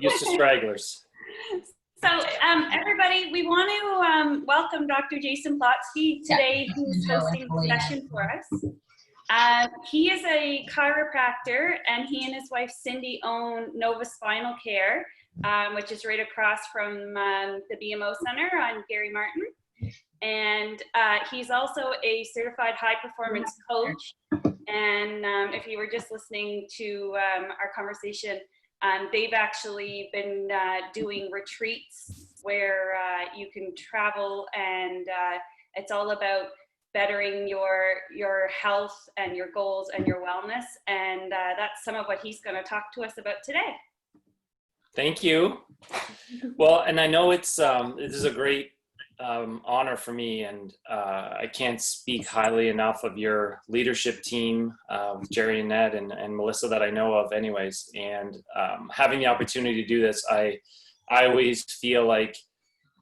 used to stragglers. So everybody, we want to welcome Dr. Jason Plotsky today, who's hosting the session for us. He is a chiropractor, and he and his wife Cindy own Nova Spinal Care, which is right across from the BMO Center on Gary Martin. And he's also a certified high performance coach. And if you were just listening to our conversation, they've actually been doing retreats where you can travel, and it's all about bettering your health and your goals and your wellness. And that's some of what he's going to talk to us about today. Thank you. Well, and I know it's this is a great honor for me, and I can't speak highly enough of your leadership team, Jerry and Ned and Melissa, that I know of anyways. And having the opportunity to do this, I always feel like,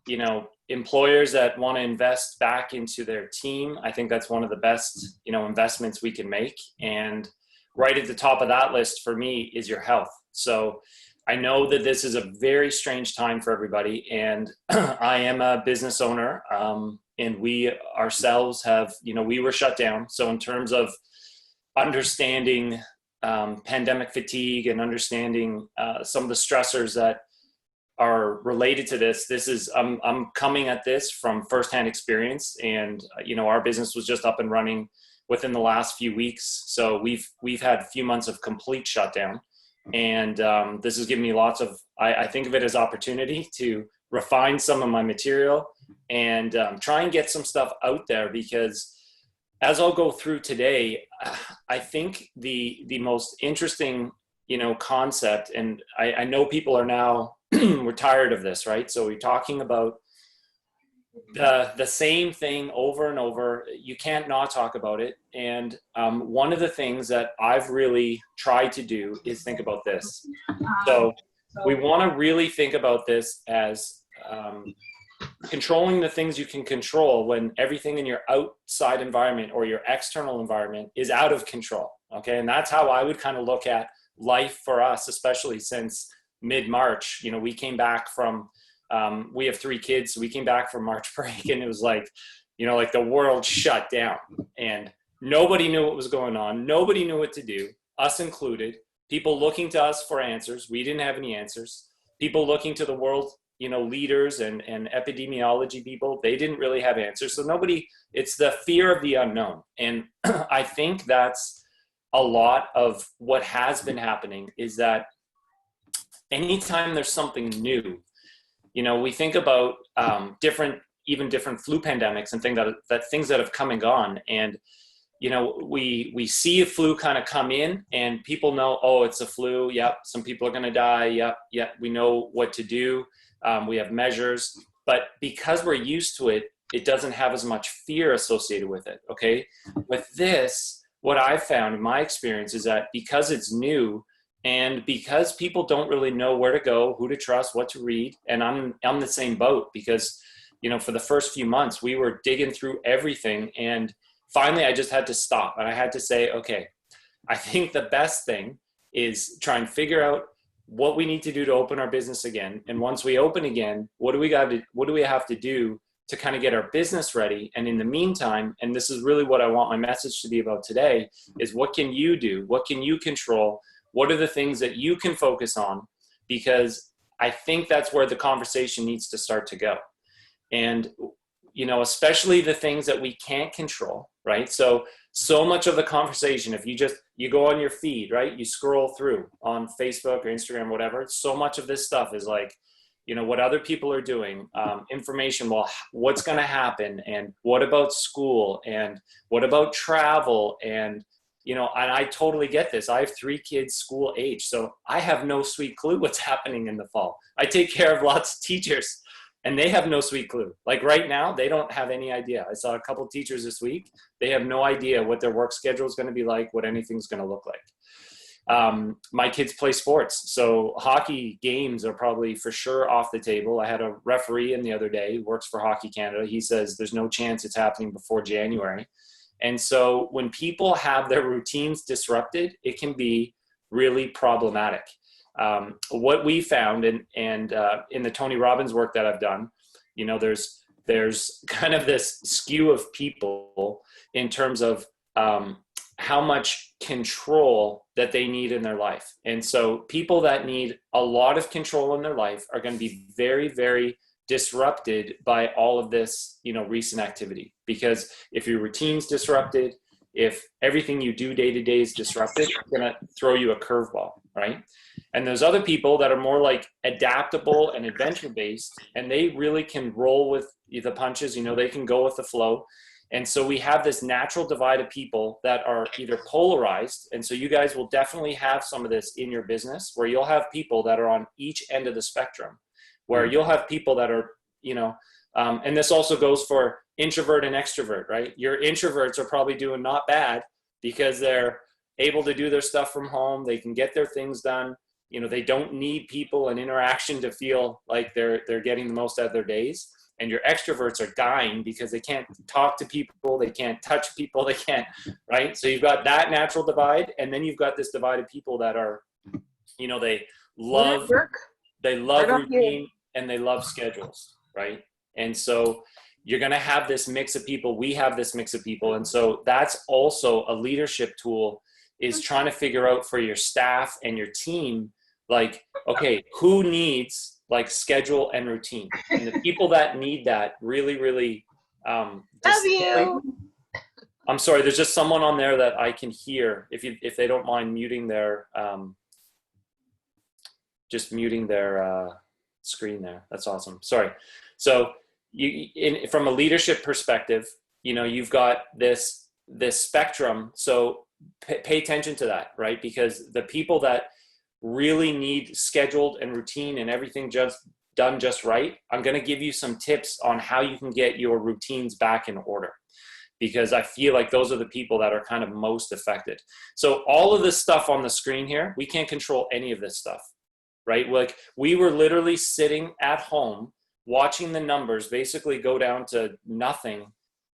you know, employers that want to invest back into their team, I think that's one of the best, you know, investments we can make. And right at the top of that list for me is your health. So I know that this is a very strange time for everybody, and I am a business owner, and we ourselves have, you know, we were shut down. So in terms of understanding pandemic fatigue and understanding some of the stressors that are related to this is, I'm coming at this from firsthand experience, and you know, our business was just up and running within the last few weeks. So we've had a few months of complete shutdown. And this has given me lots of, I think of it as opportunity to refine some of my material and try and get some stuff out there, because as I'll go through today, I think the most interesting, you know, concept, and I know people are now, we're tired of this, right? So we're talking about the same thing over and over. You can't not talk about it. And one of the things that I've really tried to do is think about this. So we want to really think about this as controlling the things you can control when everything in your outside environment or your external environment is out of control. Okay. And that's how I would kind of look at life for us, especially since mid-March. You know, we came back from, we have 3 kids. So we came back from March break, and it was like, you know, like the world shut down and nobody knew what was going on. Nobody knew what to do, us included. People looking to us for answers. We didn't have any answers. People looking to the world, you know, leaders and epidemiology people, they didn't really have answers. So nobody, it's the fear of the unknown. And I think that's a lot of what has been happening, is that anytime there's something new, you know, we think about different flu pandemics and things that have come and gone. And, you know, we see a flu kind of come in, and people know, oh, it's a flu. Yep. Some people are going to die. Yep. Yep. We know what to do. We have measures, but because we're used to it, it doesn't have as much fear associated with it. Okay. With this, what I've found in my experience is that because it's new, and because people don't really know where to go, who to trust, what to read, and I'm the same boat, because, you know, for the first few months we were digging through everything, and finally I just had to stop, and I had to say, okay, I think the best thing is try and figure out what we need to do to open our business again. And once we open again, what do we have to do to kind of get our business ready? And in the meantime, and this is really what I want my message to be about today, is what can you do? What can you control? What are the things that you can focus on? Because I think that's where the conversation needs to start to go. And, you know, especially the things that we can't control, right? So much of the conversation, if you go on your feed, right? You scroll through on Facebook or Instagram, whatever. So much of this stuff is like, you know, what other people are doing, information, well, what's going to happen, and what about school, and what about travel, and, you know, and I totally get this. I have 3 kids school age, so I have no sweet clue what's happening in the fall. I take care of lots of teachers, and they have no sweet clue. Like right now, they don't have any idea. I saw a couple of teachers this week. They have no idea what their work schedule is going to be like, what anything's going to look like. My kids play sports, so hockey games are probably for sure off the table. I had a referee in the other day who works for Hockey Canada. He says there's no chance it's happening before January. And so when people have their routines disrupted, it can be really problematic. what we found, and in the Tony Robbins work that I've done, you know, there's kind of this skew of people in terms of how much control that they need in their life. And so people that need a lot of control in their life are going to be very, very disrupted by all of this, you know, recent activity. Because if your routine's disrupted, if everything you do day to day is disrupted, it's going to throw you a curveball, right? And there's other people that are more like adaptable and adventure based, and they really can roll with the punches, you know, they can go with the flow. And so we have this natural divide of people that are either polarized. And so you guys will definitely have some of this in your business, where you'll have people that are on each end of the spectrum, where you'll have people that are, you know, and this also goes for introvert and extrovert, right? Your introverts are probably doing not bad because they're able to do their stuff from home. They can get their things done. You know, they don't need people and interaction to feel like they're getting the most out of their days. And your extroverts are dying because they can't talk to people, they can't touch people, they can't, right? So you've got that natural divide, and then you've got this divide of people that are, you know, they love routine and they love schedules, right? And so you're going to have this mix of people. We have this mix of people. And so that's also a leadership tool, is trying to figure out for your staff and your team, like, okay, who needs like schedule and routine? And the people that need that really, really, Love you. I'm sorry, there's just someone on there that I can hear. If they don't mind muting their, just muting their screen there. That's awesome. Sorry. So from a leadership perspective, you know, you've got this spectrum. So pay attention to that, right? Because the people that really need scheduled and routine and everything just done just right, I'm going to give you some tips on how you can get your routines back in order, because I feel like those are the people that are kind of most affected. So all of this stuff on the screen here, we can't control any of this stuff, right? Like, we were literally sitting at home watching the numbers basically go down to nothing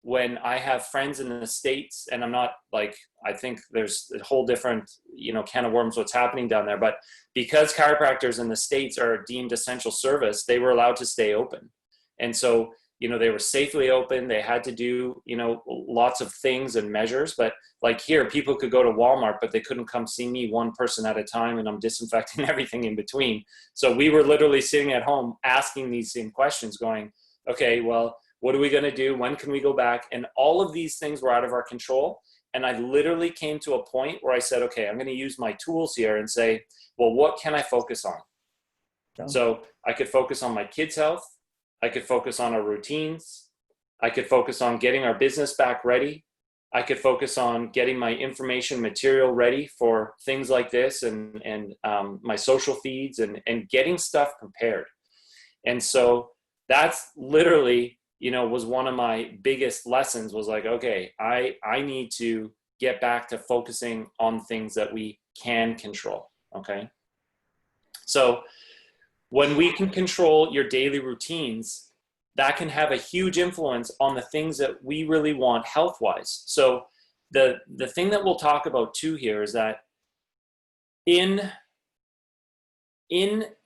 when I have friends in the States, and I'm not like, I think there's a whole different, you know, can of worms what's happening down there. But because chiropractors in the States are deemed essential service, they were allowed to stay open. And so, you know, they were safely open. They had to do, you know, lots of things and measures. But like here, people could go to Walmart, but they couldn't come see me one person at a time, and I'm disinfecting everything in between. So we were literally sitting at home asking these same questions, going, okay, well, what are we going to do? When can we go back? And all of these things were out of our control. And I literally came to a point where I said, okay, I'm going to use my tools here and say, well, what can I focus on? So I could focus on my kids' health. I could focus on our routines. I could focus on getting our business back ready. I could focus on getting my information material ready for things like this, and my social feeds, and getting stuff prepared. And so that's literally, you know, was one of my biggest lessons, was like, okay, I need to get back to focusing on things that we can control. Okay. So when we can control your daily routines, that can have a huge influence on the things that we really want health-wise. So the thing that we'll talk about too here is that in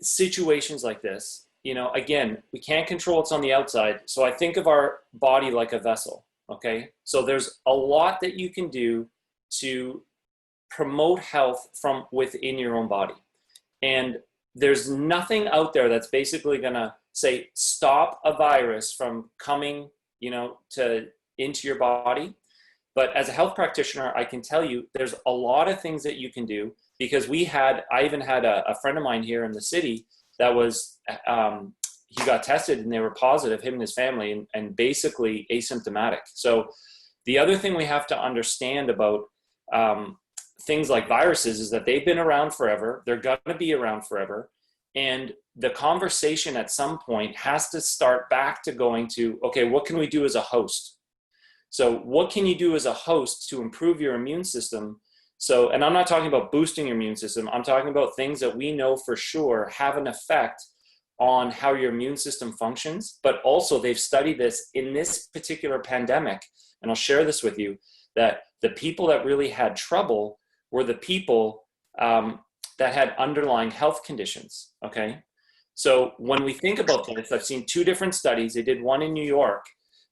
situations like this, you know, again, we can't control what's on the outside. So I think of our body like a vessel, okay? So there's a lot that you can do to promote health from within your own body. And there's nothing out there that's basically gonna say, stop a virus from coming, you know, into your body. But as a health practitioner, I can tell you there's a lot of things that you can do, because I even had a friend of mine here in the city that was, he got tested and they were positive, him and his family, and basically asymptomatic. So the other thing we have to understand about things like viruses is that they've been around forever. They're going to be around forever. And the conversation at some point has to start back to going to, okay, what can we do as a host? So what can you do as a host to improve your immune system? So, and I'm not talking about boosting your immune system. I'm talking about things that we know for sure have an effect on how your immune system functions. But also they've studied this in this particular pandemic. And I'll share this with you, that the people that really had trouble were the people that had underlying health conditions, okay? So when we think about this, I've seen two different studies. They did one in New York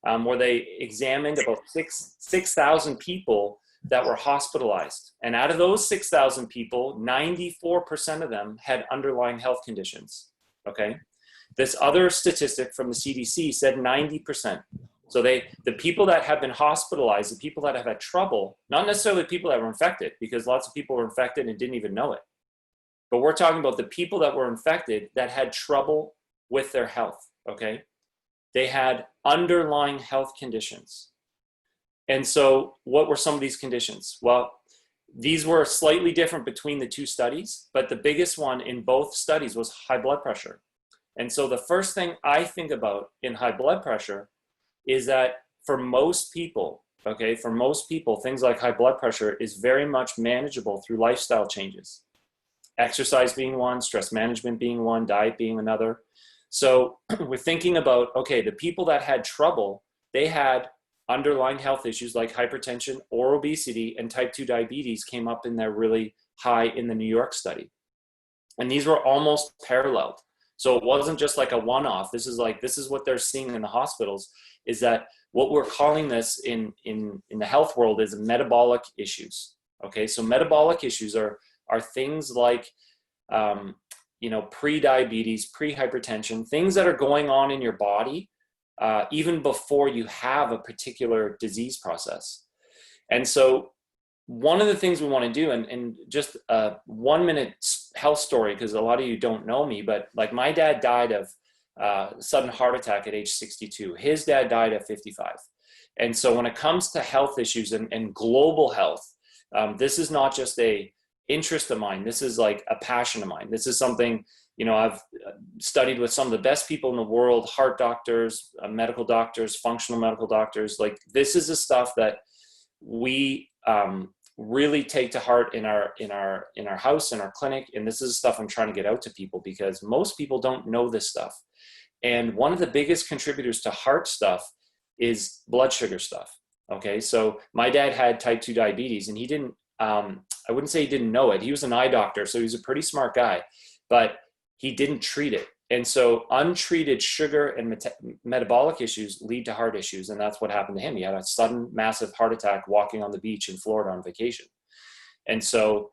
where they examined about 6,000 people that were hospitalized. And out of those 6,000 people, 94% of them had underlying health conditions, okay? This other statistic from the CDC said 90%. So the people that have been hospitalized, the people that have had trouble, not necessarily people that were infected, because lots of people were infected and didn't even know it. But we're talking about the people that were infected that had trouble with their health, okay? They had underlying health conditions. And so what were some of these conditions? Well, these were slightly different between the two studies, but the biggest one in both studies was high blood pressure. And so the first thing I think about in high blood pressure is that for most people, okay, for most people, things like high blood pressure is very much manageable through lifestyle changes. Exercise being one, stress management being one, diet being another. So we're thinking about, okay, the people that had trouble, they had underlying health issues like hypertension or obesity, and type 2 diabetes came up in there really high in the New York study. And these were almost paralleled. So it wasn't just like a one-off. This is what they're seeing in the hospitals, is that what we're calling this in the health world is metabolic issues. Okay, so metabolic issues are things like, pre-diabetes, pre-hypertension, things that are going on in your body even before you have a particular disease process. And so one of the things we want to do, and just a 1 minute health story, because a lot of you don't know me, but like my dad died of sudden heart attack at age 62. His dad died at 55. And so when it comes to health issues and global health, this is not just a interest of mine. This is like a passion of mine. This is something, I've studied with some of the best people in the world, heart doctors, medical doctors, functional medical doctors. Like, this is the stuff that we really take to heart in our house, in our clinic. And this is the stuff I'm trying to get out to people, because most people don't know this stuff. And one of the biggest contributors to heart stuff is blood sugar stuff. Okay. So my dad had type 2 diabetes, and he didn't, I wouldn't say he didn't know it. He was an eye doctor, so he was a pretty smart guy, but he didn't treat it. And so untreated sugar and metabolic issues lead to heart issues. And that's what happened to him. He had a sudden massive heart attack walking on the beach in Florida on vacation. And so,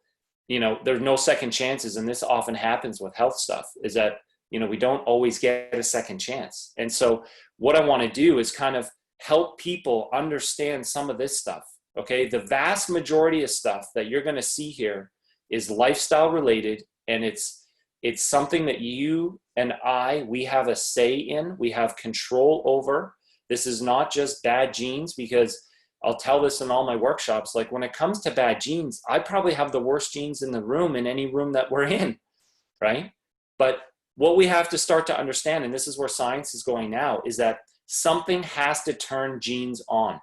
there's no second chances. And this often happens with health stuff, is that, we don't always get a second chance. And so what I want to do is kind of help people understand some of this stuff. Okay. The vast majority of stuff that you're going to see here is lifestyle related. And it's something that you and we have a say in, we have control over. This is not just bad genes, because I'll tell this in all my workshops. Like, when it comes to bad genes, I probably have the worst genes in the room, in any room that we're in, right? But what we have to start to understand, and this is where science is going now, is that something has to turn genes on,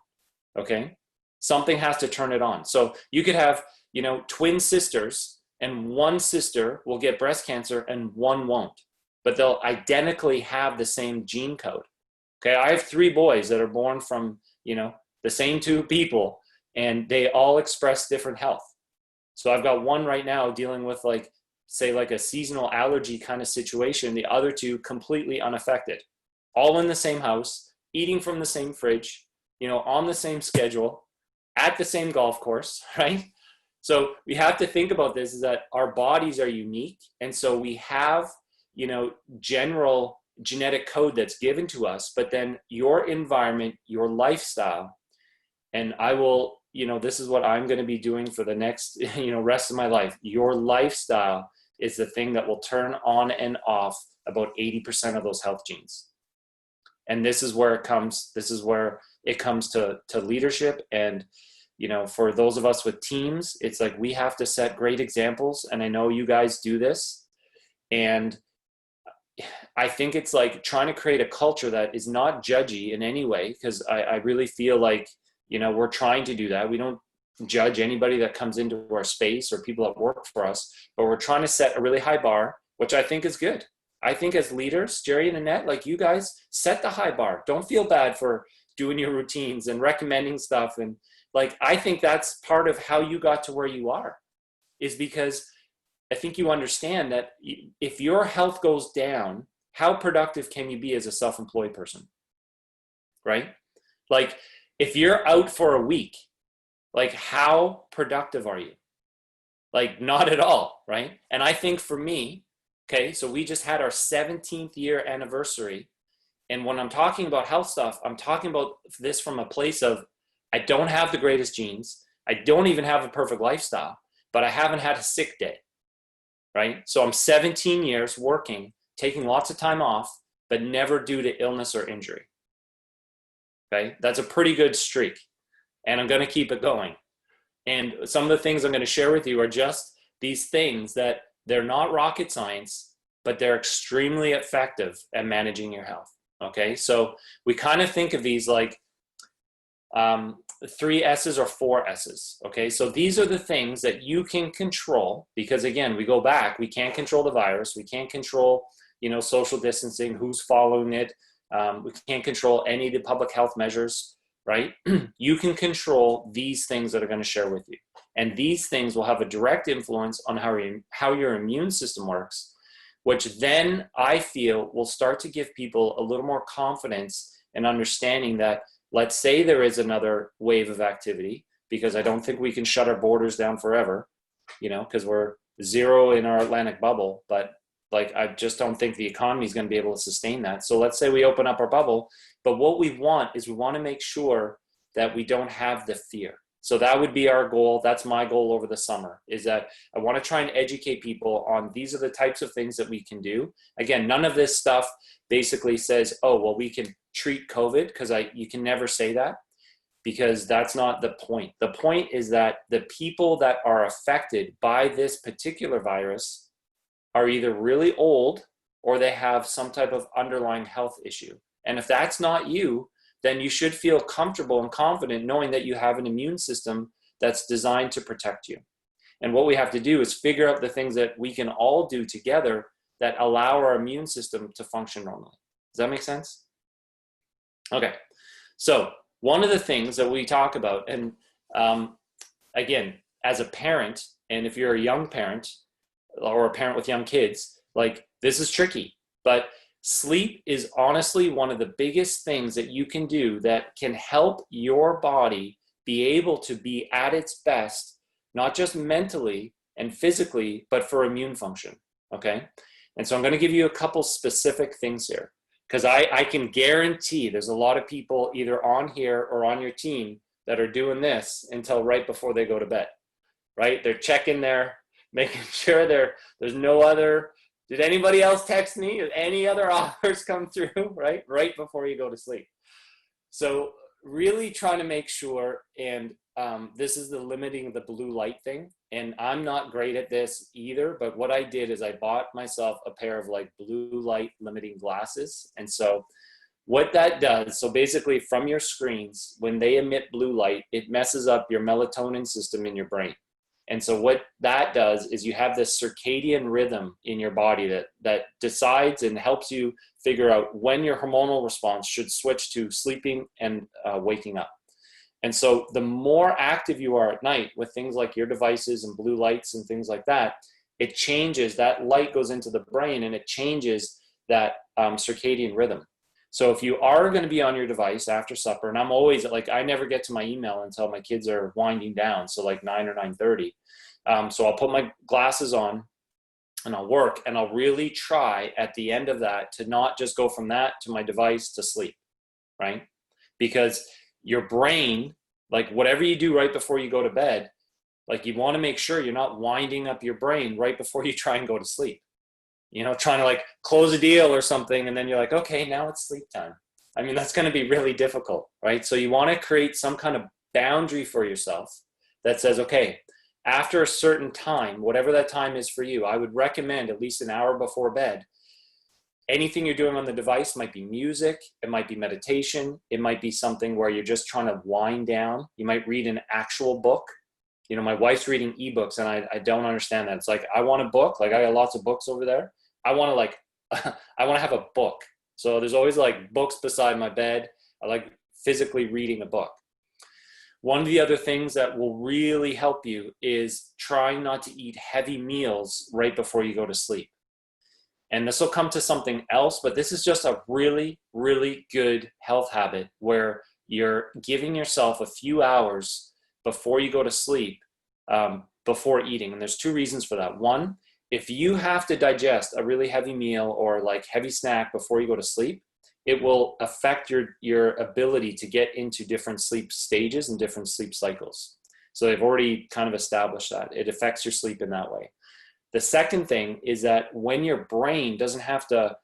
okay? Something has to turn it on. So you could have, twin sisters, and one sister will get breast cancer and one won't, but they'll identically have the same gene code. Okay. I have 3 boys that are born from, the same 2 people, and they all express different health. So I've got one right now dealing with say a seasonal allergy kind of situation. The other 2 completely unaffected, all in the same house, eating from the same fridge, on the same schedule, at the same golf course, right? So we have to think about this, is that our bodies are unique. And so we have, general genetic code that's given to us, but then your environment, your lifestyle, and I will, this is what I'm going to be doing for the next, rest of my life. Your lifestyle is the thing that will turn on and off about 80% of those health genes. And this is where it comes to leadership. And, for those of us with teams, it's like, we have to set great examples. And I know you guys do this. And I think it's like trying to create a culture that is not judgy in any way, because I really feel like, we're trying to do that. We don't judge anybody that comes into our space or people that work for us, but we're trying to set a really high bar, which I think is good. I think as leaders, Jerry and Annette, like you guys, set the high bar. Don't feel bad for doing your routines and recommending stuff. And I think that's part of how you got to where you are, is because I think you understand that if your health goes down, how productive can you be as a self-employed person, right? Like if you're out for a week, like how productive are you? Like not at all, right? And I think for me, okay, so we just had our 17th year anniversary. And when I'm talking about health stuff, I'm talking about this from a place of, I don't have the greatest genes. I don't even have a perfect lifestyle, but I haven't had a sick day, right? So I'm 17 years working, taking lots of time off, but never due to illness or injury. Okay, that's a pretty good streak. And I'm going to keep it going. And some of the things I'm going to share with you are just these things that they're not rocket science, but they're extremely effective at managing your health. Okay, so we kind of think of these like 3 S's or 4 S's. Okay, so these are the things that you can control, because again, we go back, we can't control the virus, we can't control, social distancing, who's following it, we can't control any of the public health measures, right? You can control these things that I'm going to share with you. And these things will have a direct influence on how your immune system works, which then I feel will start to give people a little more confidence and understanding that, let's say there is another wave of activity, because I don't think we can shut our borders down forever, because we're zero in our Atlantic bubble, but like, I just don't think the economy is going to be able to sustain that. So let's say we open up our bubble, but what we want is we want to make sure that we don't have the fear. So that would be our goal. That's my goal over the summer, is that I want to try and educate people on these are the types of things that we can do. Again, none of this stuff basically says, oh, well, we can treat COVID, because you can never say that, because that's not the point. The point is that the people that are affected by this particular virus are either really old or they have some type of underlying health issue. And if that's not you, then you should feel comfortable and confident knowing that you have an immune system that's designed to protect you. And what we have to do is figure out the things that we can all do together that allow our immune system to function normally. Does that make sense? Okay. So one of the things that we talk about, and again, as a parent, and if you're a young parent or a parent with young kids, like this is tricky, but sleep is honestly one of the biggest things that you can do that can help your body be able to be at its best, not just mentally and physically, but for immune function, okay? And so I'm going to give you a couple specific things here, because I can guarantee there's a lot of people either on here or on your team that are doing this until right before they go to bed, right? They're checking making sure there's no other, did anybody else text me? Did any other offers come through, right? Right before you go to sleep. So really trying to make sure, and this is the limiting of the blue light thing. And I'm not great at this either, but what I did is I bought myself a pair of like blue light limiting glasses. And so what that does, so basically from your screens, when they emit blue light, it messes up your melatonin system in your brain. And so what that does is you have this circadian rhythm in your body that decides and helps you figure out when your hormonal response should switch to sleeping and waking up. And so the more active you are at night with things like your devices and blue lights and things like that, it changes, that light goes into the brain and it changes that circadian rhythm. So if you are going to be on your device after supper, and I'm always like, I never get to my email until my kids are winding down. So like 9 or 9:30. So I'll put my glasses on and I'll work, and I'll really try at the end of that to not just go from that to my device to sleep, right? Because your brain, like whatever you do right before you go to bed, like you want to make sure you're not winding up your brain right before you try and go to sleep. Trying to like close a deal or something, and then you're like, okay, now it's sleep time. I mean, that's going to be really difficult, right? So you want to create some kind of boundary for yourself that says, okay, after a certain time, whatever that time is for you, I would recommend at least an hour before bed. Anything you're doing on the device might be music, it might be meditation, it might be something where you're just trying to wind down. You might read an actual book. My wife's reading ebooks, and I don't understand that. It's like, I want a book. Like I got lots of books over there. I want to have a book. So there's always like books beside my bed. I like physically reading a book. One of the other things that will really help you is trying not to eat heavy meals right before you go to sleep. And this will come to something else, but this is just a really, really good health habit where you're giving yourself a few hours before you go to sleep, before eating. And there's two reasons for that. One, if you have to digest a really heavy meal or like heavy snack before you go to sleep, it will affect your ability to get into different sleep stages and different sleep cycles. So they've already kind of established that. It affects your sleep in that way. The second thing is that when your brain doesn't have to,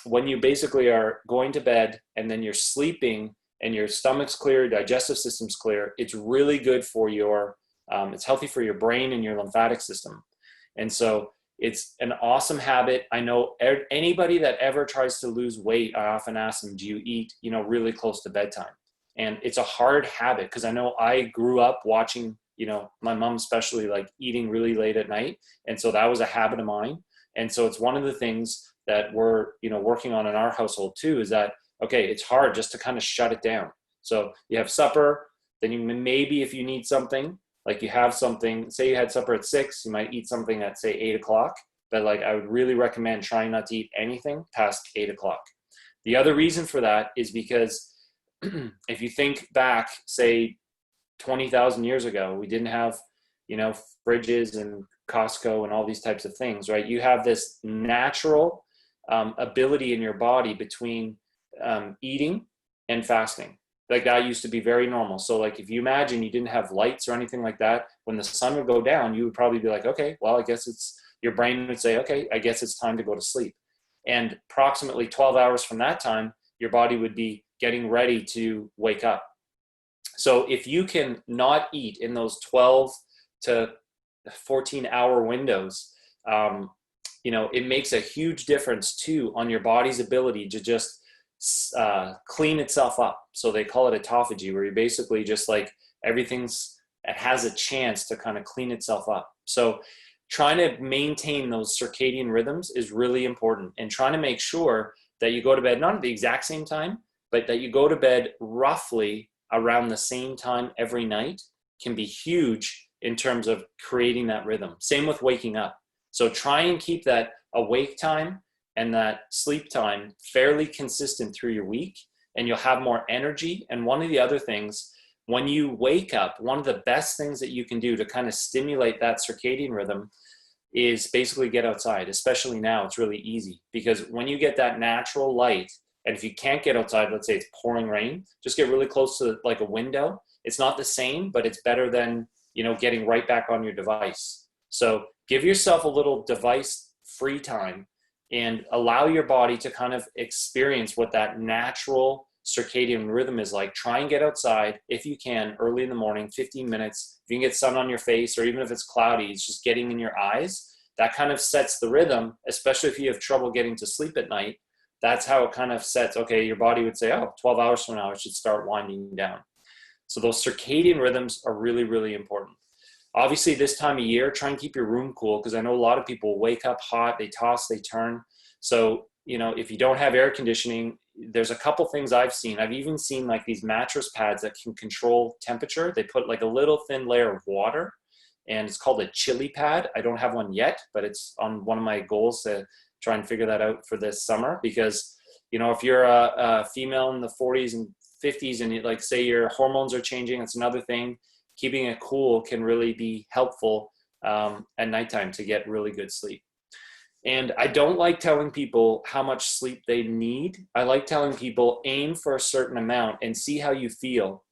when you basically are going to bed and then you're sleeping and your stomach's clear, digestive system's clear, it's really good for your, it's healthy for your brain and your lymphatic system. And so it's an awesome habit. I know anybody that ever tries to lose weight, I often ask them, do you eat, really close to bedtime? And it's a hard habit because I know I grew up watching, my mom especially, like eating really late at night. And so that was a habit of mine. And so it's one of the things that we're, working on in our household too, is that, okay, it's hard just to kind of shut it down. So you have supper, then you maybe, if you need something, like you have something, say you had supper at 6, you might eat something at say 8 o'clock, but like I would really recommend trying not to eat anything past 8 o'clock. The other reason for that is because if you think back, say 20,000 years ago, we didn't have, fridges and Costco and all these types of things, right? You have this natural ability in your body between eating and fasting. Like that used to be very normal. So like if you imagine you didn't have lights or anything like that, when the sun would go down, you would probably be like, okay, well, I guess your brain would say, okay, I guess it's time to go to sleep. And approximately 12 hours from that time, your body would be getting ready to wake up. So if you can not eat in those 12 to 14-hour windows, it makes a huge difference too on your body's ability to just clean itself up. So they call it autophagy, where you basically just like it has a chance to kind of clean itself up. So trying to maintain those circadian rhythms is really important, and trying to make sure that you go to bed not at the exact same time, but that you go to bed roughly around the same time every night can be huge in terms of creating that rhythm. Same with waking up. So try and keep that awake time and that sleep time fairly consistent through your week, and you'll have more energy. And one of the other things, when you wake up, one of the best things that you can do to kind of stimulate that circadian rhythm is basically get outside. Especially now, it's really easy because when you get that natural light, and if you can't get outside, let's say it's pouring rain, just get really close to like a window. It's not the same, but it's better than, getting right back on your device. So give yourself a little device free time and allow your body to kind of experience what that natural circadian rhythm is like. Try and get outside if you can early in the morning, 15 minutes. If you can get sun on your face, or even if it's cloudy, it's just getting in your eyes. That kind of sets the rhythm, especially if you have trouble getting to sleep at night. That's how it kind of sets, okay, your body would say, 12 hours from now, I should start winding down. So those circadian rhythms are really, really important. Obviously, this time of year, try and keep your room cool, because I know a lot of people wake up hot, they toss, they turn. So, if you don't have air conditioning, there's a couple things I've seen. I've even seen like these mattress pads that can control temperature. They put like a little thin layer of water, and it's called a chili pad. I don't have one yet, but it's on one of my goals to try and figure that out for this summer. Because, if you're a female in the 40s and 50s and like say your hormones are changing, it's another thing. Keeping it cool can really be helpful at nighttime to get really good sleep. And I don't like telling people how much sleep they need. I like telling people aim for a certain amount and see how you feel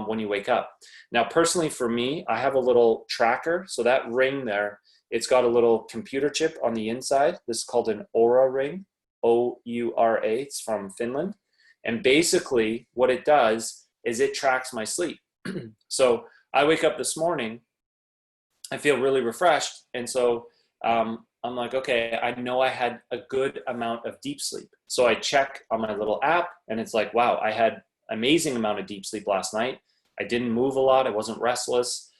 when you wake up. Now, personally for me, I have a little tracker. So that ring there, it's got a little computer chip on the inside. This is called an Oura ring, O-U-R-A. It's from Finland. And basically what it does is it tracks my sleep. So I wake up this morning, I feel really refreshed. And so I'm like, okay, I know I had a good amount of deep sleep. So I check on my little app and it's like, wow, I had amazing amount of deep sleep last night. I didn't move a lot. I wasn't restless.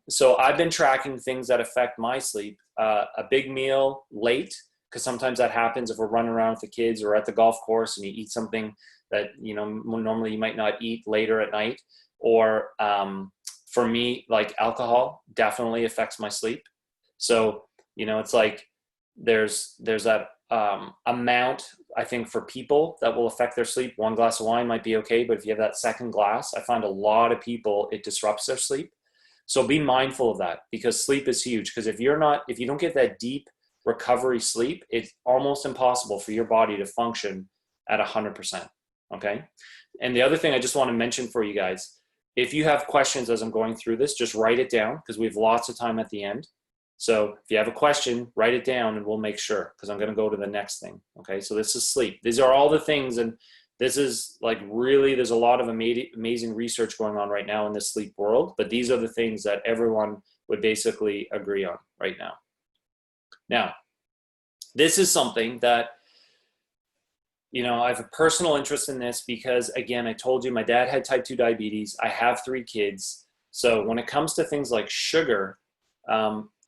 So I've been tracking things that affect my sleep. A big meal late because sometimes that happens if we're running around with the kids or at the golf course and you eat something that, you know, normally you might not eat later at night. Or for me, like alcohol definitely affects my sleep. So, you know, it's like there's that amount, I think, for people that will affect their sleep. One glass of wine might be okay, but if you have that second glass, I find a lot of people, it disrupts their sleep. So be mindful of that, because sleep is huge. Because if you don't get that deep recovery sleep, it's almost impossible for your body to function at 100%. Okay. And the other thing I just want to mention for you guys, if you have questions as I'm going through this, just write it down, because we have lots of time at the end. So if you have a question, write it down and we'll make sure, because I'm going to go to the next thing. Okay. So this is sleep. These are all the things. And this is like really, there's a lot of amazing research going on right now in the sleep world, but these are the things that everyone would basically agree on right now. Now, this is something that, you know, I have a personal interest in this because, again, I told you my dad had type 2 diabetes. I have 3 kids. So when it comes to things like sugar,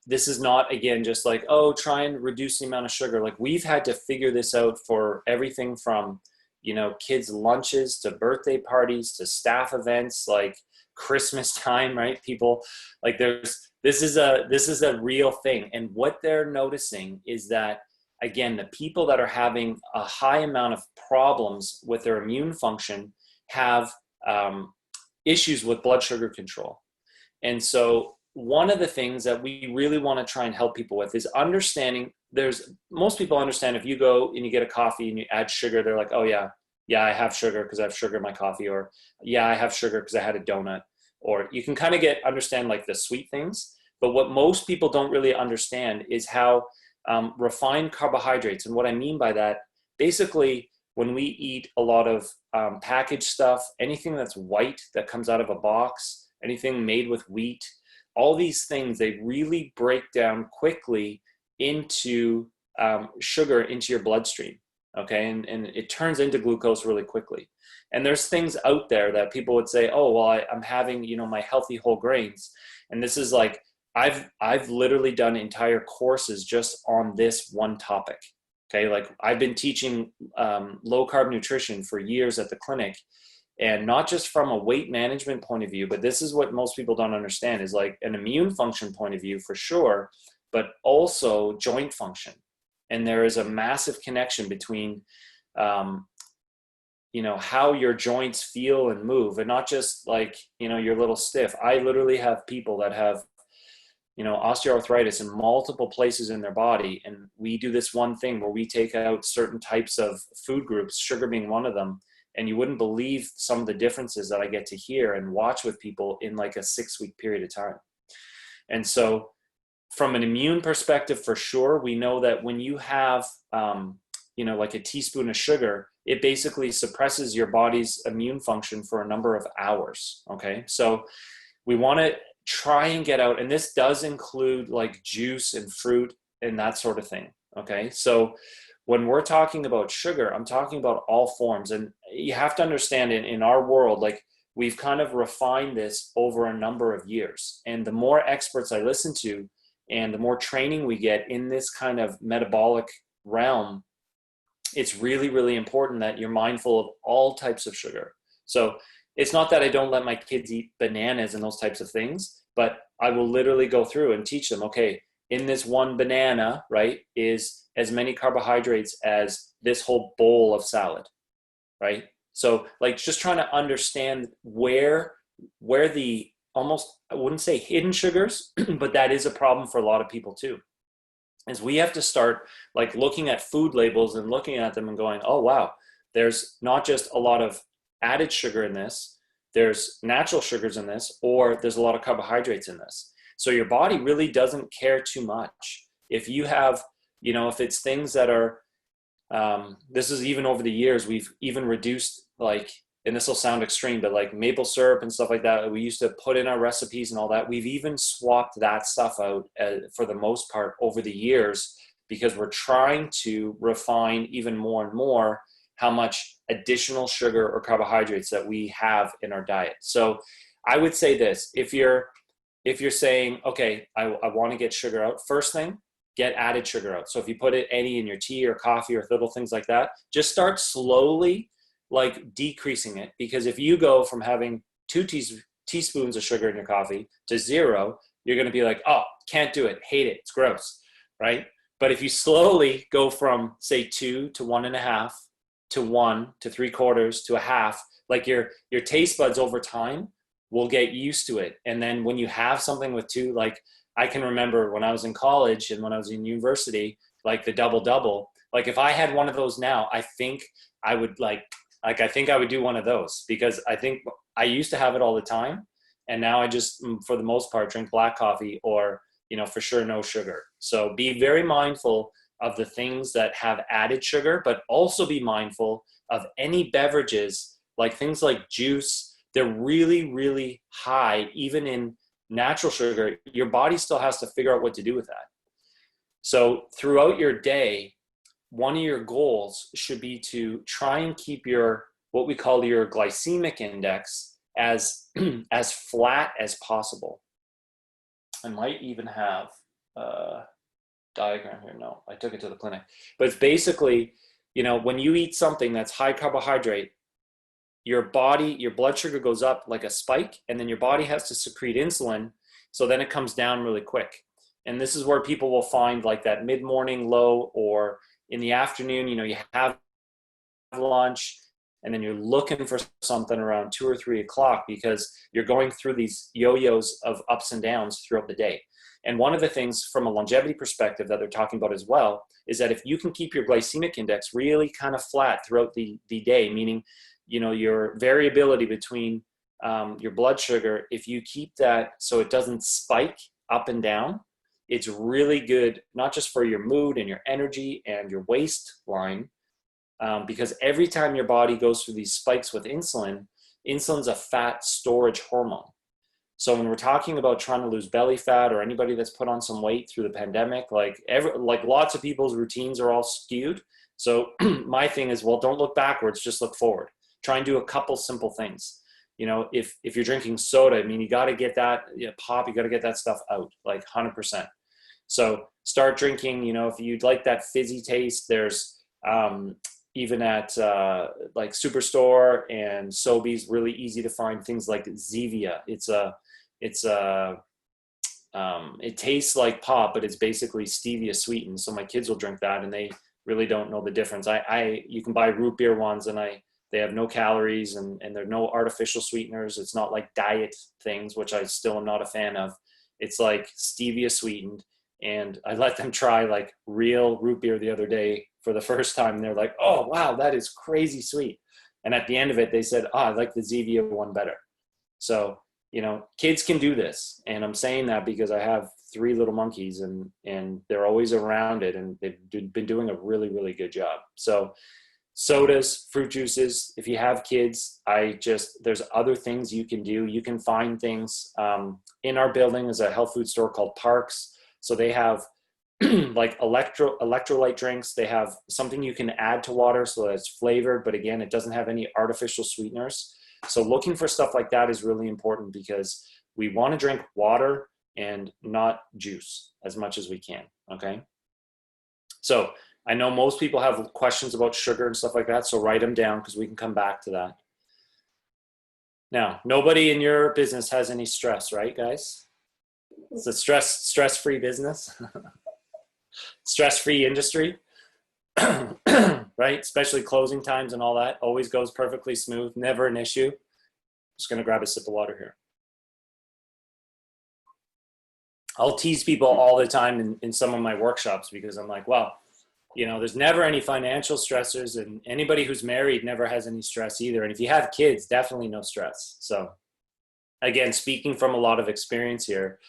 this is not, again, just like, oh, try and reduce the amount of sugar. Like, we've had to figure this out for everything from, you know, kids' lunches to birthday parties to staff events, like Christmas time, right? People, like, this is a real thing. And what they're noticing is that, again, the people that are having a high amount of problems with their immune function have issues with blood sugar control. And so one of the things that we really want to try and help people with is understanding, most people understand if you go and you get a coffee and you add sugar, they're like, oh yeah, I have sugar because I have sugar in my coffee, or yeah, I have sugar because I had a donut. Or you can kind of understand like the sweet things. But what most people don't really understand is how refined carbohydrates, and what I mean by that, basically when we eat a lot of packaged stuff, anything that's white that comes out of a box, anything made with wheat, all these things, they really break down quickly into sugar into your bloodstream. Okay, and it turns into glucose really quickly. And there's things out there that people would say, oh, well, I'm having, you know, my healthy whole grains. And this is like, I've literally done entire courses just on this one topic. Okay, like I've been teaching low carb nutrition for years at the clinic, and not just from a weight management point of view, but this is what most people don't understand, is like an immune function point of view for sure, but also joint function. And there is a massive connection between, you know, how your joints feel and move, and not just like, you know, you're a little stiff. I literally have people that have, you know, osteoarthritis in multiple places in their body. And we do this one thing where we take out certain types of food groups, sugar being one of them. And you wouldn't believe some of the differences that I get to hear and watch with people in like a 6-week period of time. And so from an immune perspective, for sure, we know that when you have, you know, like a teaspoon of sugar, it basically suppresses your body's immune function for a number of hours. Okay. So we want to try and get out, and this does include like juice and fruit and that sort of thing. Okay. So when we're talking about sugar, I'm talking about all forms. And you have to understand in our world, like we've kind of refined this over a number of years. And the more experts I listen to and the more training we get in this kind of metabolic realm, it's really, really important that you're mindful of all types of sugar. So it's not that I don't let my kids eat bananas and those types of things, but I will literally go through and teach them, okay, in this one banana, right, is as many carbohydrates as this whole bowl of salad, right? So like just trying to understand where the almost, I wouldn't say hidden sugars, but that is a problem for a lot of people too, is we have to start like looking at food labels and looking at them and going, oh, wow, there's not just a lot of added sugar in this, there's natural sugars in this, or there's a lot of carbohydrates in this. So your body really doesn't care too much. If you have, you know, if it's things that are, this is even over the years, we've even reduced like, and this will sound extreme, but like maple syrup and stuff like that, we used to put in our recipes and all that. We've even swapped that stuff out for the most part over the years, because we're trying to refine even more and more how much additional sugar or carbohydrates that we have in our diet. So I would say this, if you're saying, okay, I want to get sugar out, first thing, get added sugar out. So if you put any in your tea or coffee or little things like that, just start slowly like decreasing it. Because if you go from having 2 teaspoons of sugar in your coffee to 0, you're going to be like, oh, can't do it, hate it, it's gross, right? But if you slowly go from say 2 to 1.5 to 1 to 3/4 to 1/2, like your taste buds over time will get used to it. And then when you have something with 2, like I can remember when I was in college and when I was in university, like the double, like if I had one of those now, I think I would I think I would do one of those, because I think I used to have it all the time. And now I just, for the most part, drink black coffee or, for sure, no sugar. So be very mindful of the things that have added sugar, but also be mindful of any beverages, like things like juice. They're really, really high, even in natural sugar. Your body still has to figure out what to do with that. So throughout your day, one of your goals should be to try and keep what we call your glycemic index as flat as possible. I might even have a diagram here. No, I took it to the clinic. But it's basically, when you eat something that's high carbohydrate, your blood sugar goes up like a spike, and then your body has to secrete insulin. So then it comes down really quick. And this is where people will find like that mid-morning low, or in the afternoon, you have lunch and then you're looking for something around 2 or 3 o'clock, because you're going through these yo-yos of ups and downs throughout the day. And one of the things from a longevity perspective that they're talking about as well is that if you can keep your glycemic index really kind of flat throughout the day, meaning, your variability between your blood sugar, if you keep that so it doesn't spike up and down, it's really good, not just for your mood and your energy and your waistline, because every time your body goes through these spikes with insulin's a fat storage hormone. So when we're talking about trying to lose belly fat, or anybody that's put on some weight through the pandemic, like lots of people's routines are all skewed. So my thing is, well, don't look backwards, just look forward. Try and do a couple simple things. If you're drinking soda, you got to get that pop, you got to get that stuff out, like 100%. So start drinking, if you'd like that fizzy taste, there's even at like Superstore and Sobeys, really easy to find things like Zevia. It tastes like pop, but it's basically stevia sweetened. So my kids will drink that and they really don't know the difference. You can buy root beer ones, and they have no calories and there are no artificial sweeteners. It's not like diet things, which I still am not a fan of. It's like stevia sweetened. And I let them try like real root beer the other day for the first time. And they're like, oh, wow, that is crazy sweet. And at the end of it, they said, I like the Zevia one better. So, kids can do this. And I'm saying that because I have 3 little monkeys and they're always around it. And they've been doing a really, really good job. So sodas, fruit juices, if you have kids, there's other things you can do. You can find things. In our building is a health food store called Parks. So they have like electrolyte drinks. They have something you can add to water so that it's flavored, but again, it doesn't have any artificial sweeteners. So looking for stuff like that is really important, because we want to drink water and not juice as much as we can, okay? So I know most people have questions about sugar and stuff like that, so write them down because we can come back to that. Now, nobody in your business has any stress, right, guys? It's a stress-free business, stress-free industry, right? Especially closing times and all that always goes perfectly smooth, never an issue. Just gonna grab a sip of water here. I'll tease people all the time in some of my workshops, because I'm like, well, there's never any financial stressors, and anybody who's married never has any stress either. And if you have kids, definitely no stress. So again, speaking from a lot of experience here,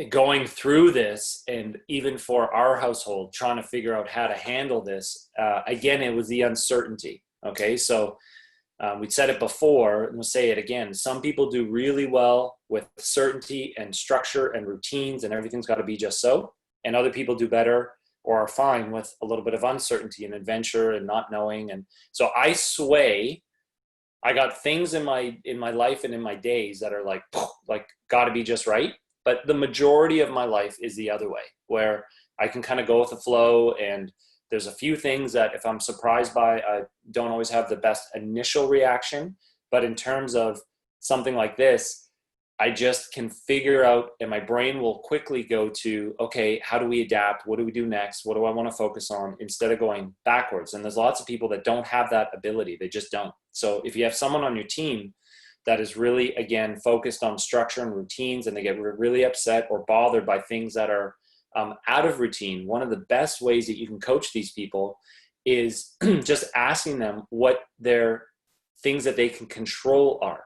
going through this, and even for our household, trying to figure out how to handle this, again, it was the uncertainty. Okay. So we said it before, and we'll say it again. Some people do really well with certainty and structure and routines, and everything's got to be just so. And other people do better or are fine with a little bit of uncertainty and adventure and not knowing. And so I got things in my life and in my days that are like got to be just right. But the majority of my life is the other way, where I can kind of go with the flow, and there's a few things that if I'm surprised by, I don't always have the best initial reaction. But in terms of something like this, I just can figure out, and my brain will quickly go to, okay, how do we adapt? What do we do next? What do I want to focus on, instead of going backwards? And there's lots of people that don't have that ability. They just don't. So if you have someone on your team that is really, again, focused on structure and routines, and they get really upset or bothered by things that are out of routine, one of the best ways that you can coach these people is just asking them what their things that they can control are.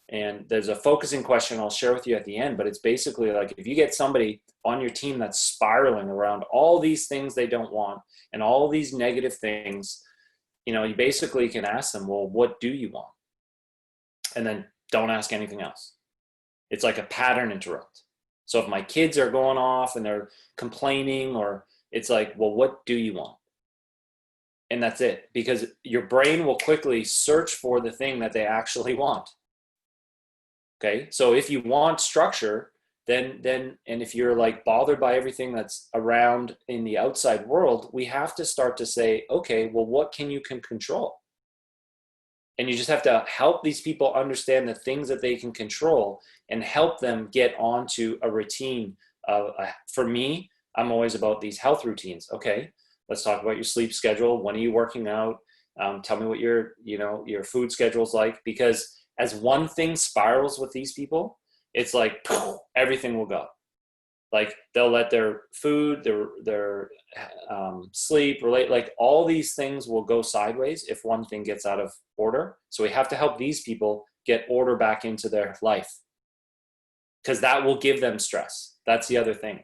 And there's a focusing question I'll share with you at the end, but it's basically like, if you get somebody on your team that's spiraling around all these things they don't want and all these negative things, you basically can ask them, well, what do you want? And then don't ask anything else. It's like a pattern interrupt. So if my kids are going off and they're complaining, or it's like, well, what do you want? And that's it, because your brain will quickly search for the thing that they actually want. Okay, so if you want structure, then and if you're like bothered by everything that's around in the outside world, we have to start to say, okay, well, what can you control? And you just have to help these people understand the things that they can control and help them get onto a routine. For me, I'm always about these health routines. Okay, let's talk about your sleep schedule. When are you working out? Tell me what your food schedule is like, because as one thing spirals with these people, it's like poof, everything will go. Like they'll let their food, their sleep, like all these things will go sideways if one thing gets out of order. So we have to help these people get order back into their life, because that will give them stress. That's the other thing.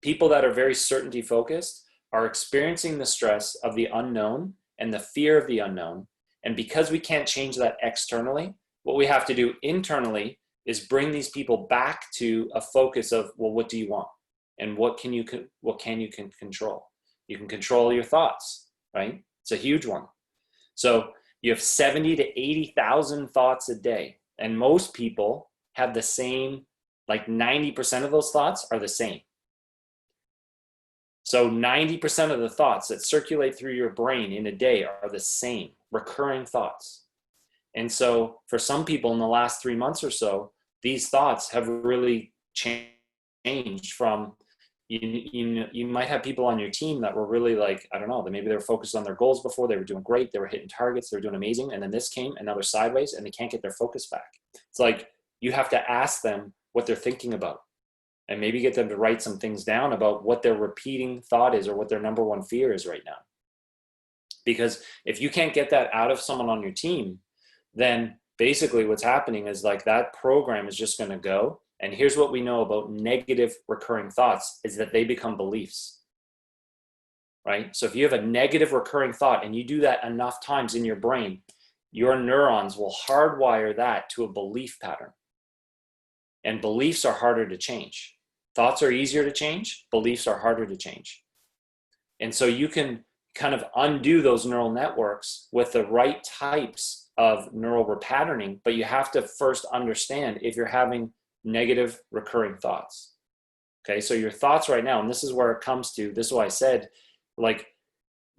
People that are very certainty focused are experiencing the stress of the unknown and the fear of the unknown. And because we can't change that externally, what we have to do internally is bring these people back to a focus of, well, what do you want? And what can you control? You can control your thoughts, right? It's a huge one. So you have 70 to 80,000 thoughts a day. And most people have the same, like 90% of those thoughts are the same. So 90% of the thoughts that circulate through your brain in a day are the same, recurring thoughts. And so for some people in the last 3 months or so, these thoughts have really changed from, you might have people on your team that were really like, I don't know, maybe they were focused on their goals before, they were doing great, they were hitting targets, they were doing amazing. And then this came and now they're sideways and they can't get their focus back. It's like, you have to ask them what they're thinking about, and maybe get them to write some things down about what their repeating thought is or what their number one fear is right now. Because if you can't get that out of someone on your team, then basically what's happening is like that program is just going to go. And here's what we know about negative recurring thoughts is that they become beliefs, right? So if you have a negative recurring thought and you do that enough times in your brain, your neurons will hardwire that to a belief pattern. And beliefs are harder to change. Thoughts are easier to change. Beliefs are harder to change. And so you can kind of undo those neural networks with the right types of neural repatterning, but you have to first understand if you're having negative recurring thoughts. Okay, so your thoughts right now, and this is where it comes to, this is why I said, like,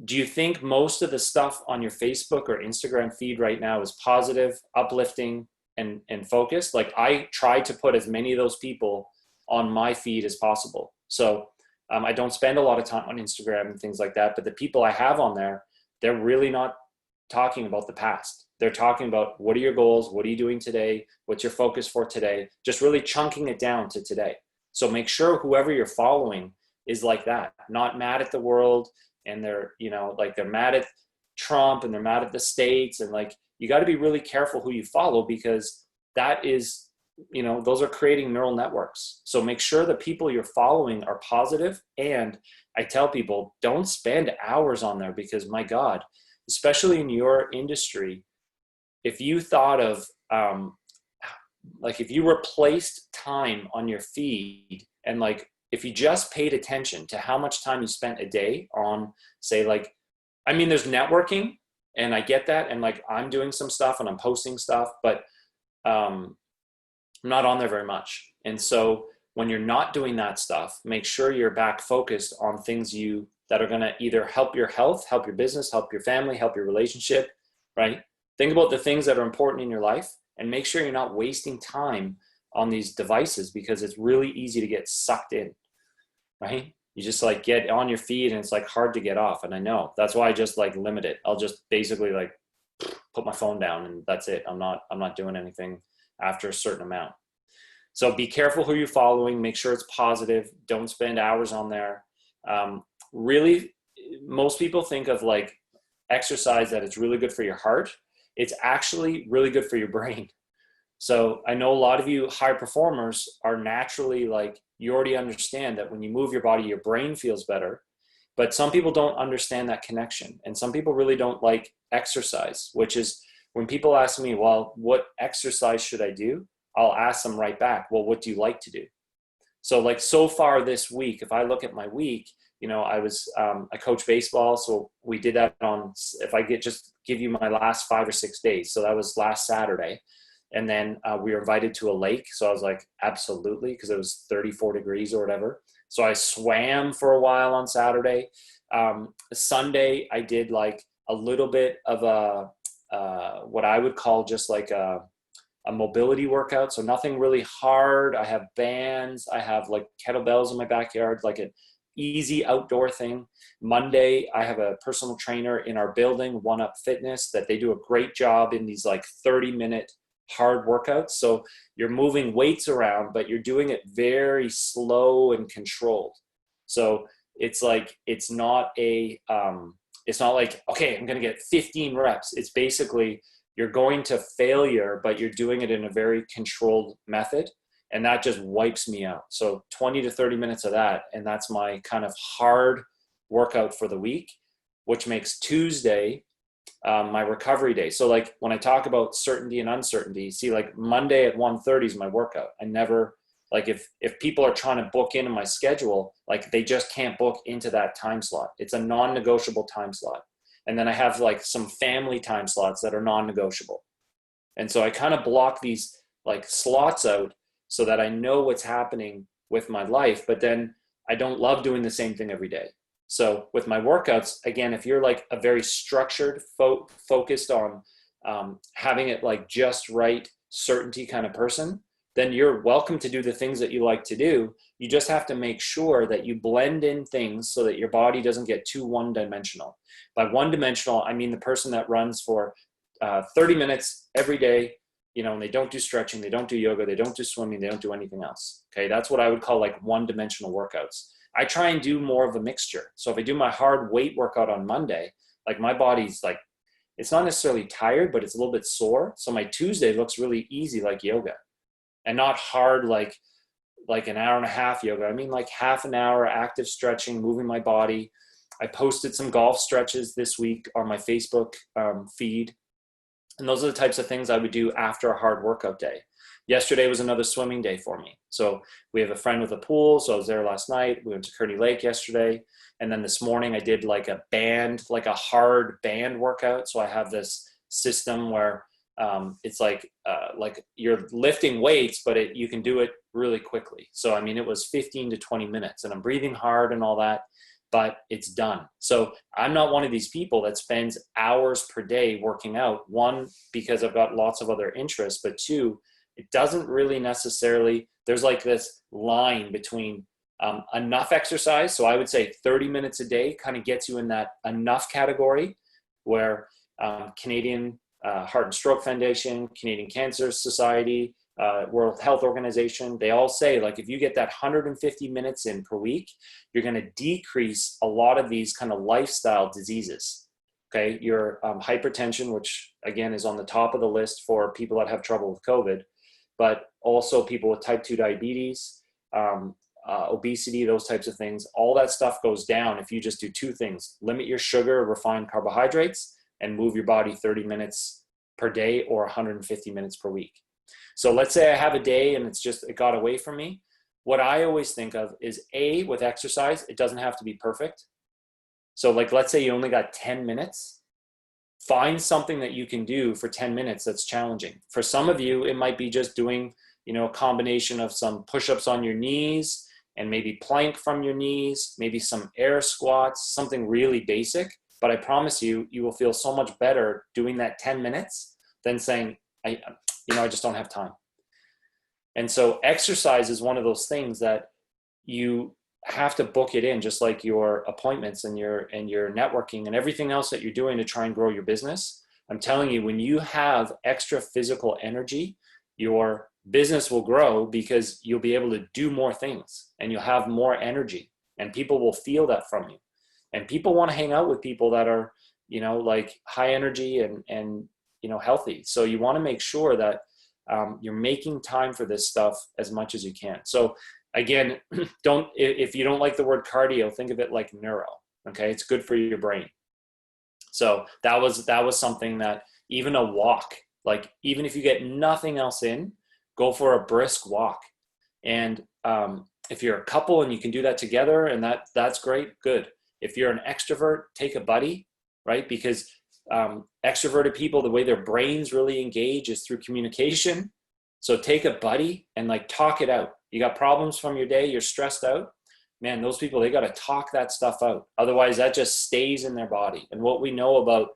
do you think most of the stuff on your Facebook or Instagram feed right now is positive, uplifting, and focused? Like, I try to put as many of those people on my feed as possible. So I don't spend a lot of time on Instagram and things like that, but the people I have on there, they're really not talking about the past. They're talking about, what are your goals? What are you doing today? What's your focus for today? Just really chunking it down to today. So make sure whoever you're following is like that, not mad at the world. And they're, like they're mad at Trump and they're mad at the States. And like, you got to be really careful who you follow, because that is, those are creating neural networks. So make sure the people you're following are positive. And I tell people, don't spend hours on there, because my God, especially in your industry, if you thought of, like if you replaced time on your feed, and like, if you just paid attention to how much time you spent a day on, say, like, I mean, there's networking, and I get that. And like, I'm doing some stuff and I'm posting stuff, but I'm not on there very much. And so when you're not doing that stuff, make sure you're back focused on things that are going to either help your health, help your business, help your family, help your relationship, right? Think about the things that are important in your life and make sure you're not wasting time on these devices, because it's really easy to get sucked in, right? You just like get on your feed and it's like hard to get off. And I know that's why I just like limit it. I'll just basically like put my phone down and that's it. I'm not doing anything after a certain amount. So be careful who you're following. Make sure it's positive. Don't spend hours on there. Really, most people think of like exercise that it's really good for your heart. It's actually really good for your brain. So I know a lot of you high performers are naturally like, you already understand that when you move your body, your brain feels better. But some people don't understand that connection. And some people really don't like exercise, which is when people ask me, well, what exercise should I do? I'll ask them right back, well, what do you like to do? So like so far this week, if I look at my week, you know, I coach baseball. So we did that on, if I just give you my last 5 or 6 days. So that was last Saturday. And then we were invited to a lake. So I was like, absolutely, because it was 34 degrees or whatever. So I swam for a while on Saturday. Sunday, I did like a little bit of what I would call just like a mobility workout. So nothing really hard. I have bands. I have like kettlebells in my backyard, like an easy outdoor thing. Monday, I have a personal trainer in our building, One Up Fitness, that they do a great job in these like 30-minute hard workouts. So you're moving weights around, but you're doing it very slow and controlled. So it's like, it's not like, okay, I'm going to get 15 reps. It's basically, you're going to failure, but you're doing it in a very controlled method. And that just wipes me out. So 20 to 30 minutes of that. And that's my kind of hard workout for the week, which makes Tuesday my recovery day. So like when I talk about certainty and uncertainty, see like Monday at 1:30 is my workout. I never, like if people are trying to book into my schedule, like they just can't book into that time slot. It's a non-negotiable time slot. And then I have like some family time slots that are non-negotiable. And so I kind of block these like slots out so that I know what's happening with my life, but then I don't love doing the same thing every day. So with my workouts, again, if you're like a very structured, focused on having it like just right, certainty kind of person, then you're welcome to do the things that you like to do. You just have to make sure that you blend in things so that your body doesn't get too one-dimensional. By one-dimensional, I mean the person that runs for 30 minutes every day, you know, and they don't do stretching, they don't do yoga, they don't do swimming, they don't do anything else. Okay, that's what I would call like one-dimensional workouts. I try and do more of a mixture. So if I do my hard weight workout on Monday, like my body's like, it's not necessarily tired, but it's a little bit sore. So my Tuesday looks really easy, like yoga, and not hard, like an hour and a half yoga. I mean, like half an hour active stretching, moving my body. I posted some golf stretches this week on my Facebook feed. And those are the types of things I would do after a hard workout day. Yesterday was another swimming day for me. So we have a friend with a pool. So I was there last night. We went to Kearney Lake yesterday. And then this morning I did like a hard band workout. So I have this system where it's like you're lifting weights, but you can do it really quickly. So, I mean, it was 15 to 20 minutes and I'm breathing hard and all that, but it's done. So I'm not one of these people that spends hours per day working out. One, because I've got lots of other interests, but two, it doesn't really necessarily, there's like this line between enough exercise. So I would say 30 minutes a day kind of gets you in that enough category, where Canadian Heart and Stroke Foundation, Canadian Cancer Society, World Health Organization, they all say like if you get that 150 minutes in per week, you're going to decrease a lot of these kind of lifestyle diseases. Okay, your hypertension, which again is on the top of the list for people that have trouble with COVID, but also people with type 2 diabetes, obesity, those types of things. All that stuff goes down if you just do two things: limit your sugar, refined carbohydrates, and move your body 30 minutes per day or 150 minutes per week. So let's say I have a day and it got away from me. What I always think of is with exercise, it doesn't have to be perfect. So like, let's say you only got 10 minutes, find something that you can do for 10 minutes that's challenging. For some of you, it might be just doing a combination of some push-ups on your knees and maybe plank from your knees, maybe some air squats, something really basic. But I promise you, you will feel so much better doing that 10 minutes than saying, I just don't have time. And so exercise is one of those things that you have to book it in, just like your appointments and your networking and everything else that you're doing to try and grow your business. I'm telling you, when you have extra physical energy, your business will grow because you'll be able to do more things and you'll have more energy, and people will feel that from you. And people want to hang out with people that are, like high energy and healthy. So you want to make sure that you're making time for this stuff as much as you can. So again, if you don't like the word cardio, think of it like neuro. Okay. It's good for your brain. So that was something that even a walk, like even if you get nothing else in, go for a brisk walk. And if you're a couple and you can do that together, and that's great, good. If you're an extrovert, take a buddy, right? Because extroverted people, the way their brains really engage is through communication. So take a buddy and like talk it out. You got problems from your day, you're stressed out, man, those people, they got to talk that stuff out. Otherwise that just stays in their body. And what we know about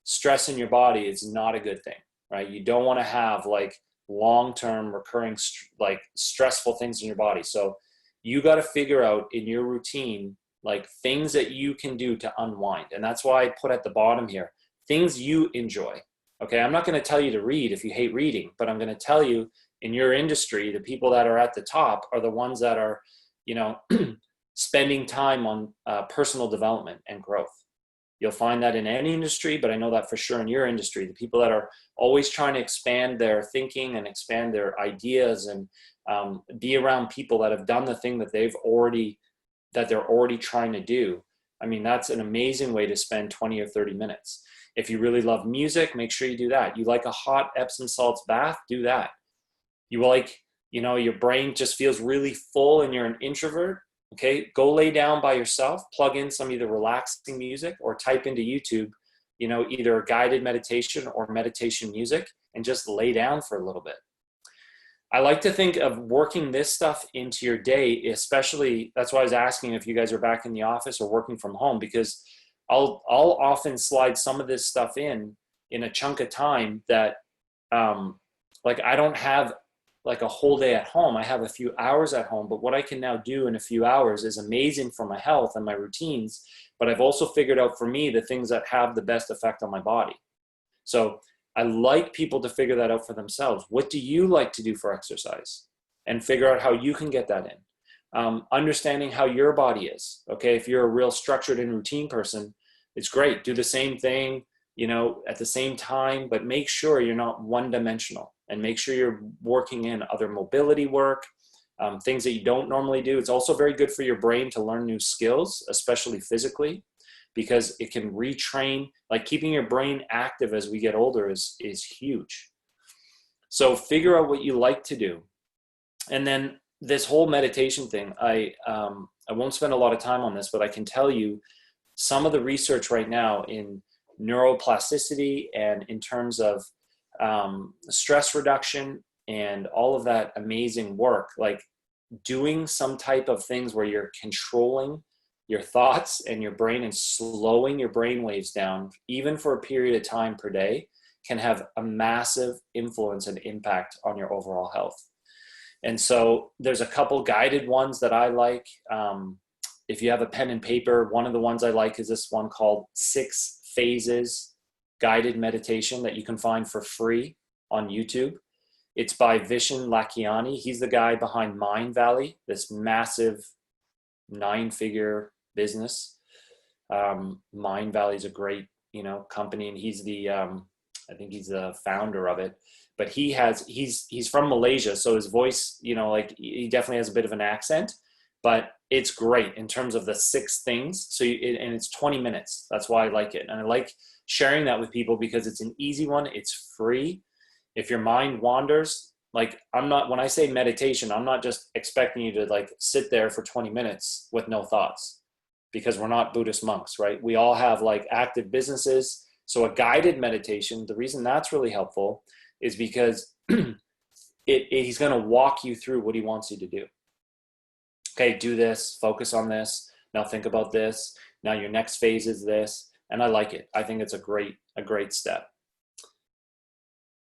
stress in your body is not a good thing, right? You don't want to have like long-term recurring like stressful things in your body. So you got to figure out in your routine, like things that you can do to unwind. And that's why I put at the bottom here, things you enjoy. Okay. I'm not going to tell you to read if you hate reading, but I'm going to tell you in your industry, the people that are at the top are the ones that are, spending time on personal development and growth. You'll find that in any industry, but I know that for sure in your industry, the people that are always trying to expand their thinking and expand their ideas and be around people that have done the thing that they're already trying to do. I mean, that's an amazing way to spend 20 or 30 minutes. If you really love music, make sure you do that. You like a hot Epsom salts bath, do that. You like, your brain just feels really full and you're an introvert. Okay, go lay down by yourself, plug in some either relaxing music or type into YouTube, either guided meditation or meditation music, and just lay down for a little bit. I like to think of working this stuff into your day, especially, that's why I was asking if you guys are back in the office or working from home, because I'll often slide some of this stuff in a chunk of time that, like I don't have like a whole day at home. I have a few hours at home, but what I can now do in a few hours is amazing for my health and my routines. But I've also figured out for me the things that have the best effect on my body. So I like people to figure that out for themselves. What do you like to do for exercise? And figure out how you can get that in. Understanding how your body is. Okay, if you're a real structured and routine person, it's great. Do the same thing, at the same time, but make sure you're not one-dimensional. And make sure you're working in other mobility work, things that you don't normally do. It's also very good for your brain to learn new skills, especially physically, because it can retrain. Like keeping your brain active as we get older is huge. So figure out what you like to do. And then this whole meditation thing, I won't spend a lot of time on this, but I can tell you some of the research right now in neuroplasticity and in terms of stress reduction and all of that amazing work, like doing some type of things where you're controlling your thoughts and your brain and slowing your brain waves down, even for a period of time per day, can have a massive influence and impact on your overall health. And so there's a couple guided ones that I like. If you have a pen and paper, one of the ones I like is this one called 6 Phases Guided Meditation that you can find for free on YouTube. It's by Vishen Lakhiani. He's the guy behind Mind Valley, this massive 9-figure business. Mind Valley is a great, company, and he's the, I think he's the founder of it. But he's from Malaysia, so his voice, like he definitely has a bit of an accent. But it's great in terms of the 6 things. So and it's 20 minutes. That's why I like it, and I like sharing that with people because it's an easy one. It's free. If your mind wanders, like when I say meditation, I'm not just expecting you to like sit there for 20 minutes with no thoughts, because we're not Buddhist monks, right? We all have like active businesses. So a guided meditation, the reason that's really helpful is because he's going to walk you through what he wants you to do. Okay, do this, focus on this. Now think about this. Now your next phase is this. And I like it. I think it's a great step.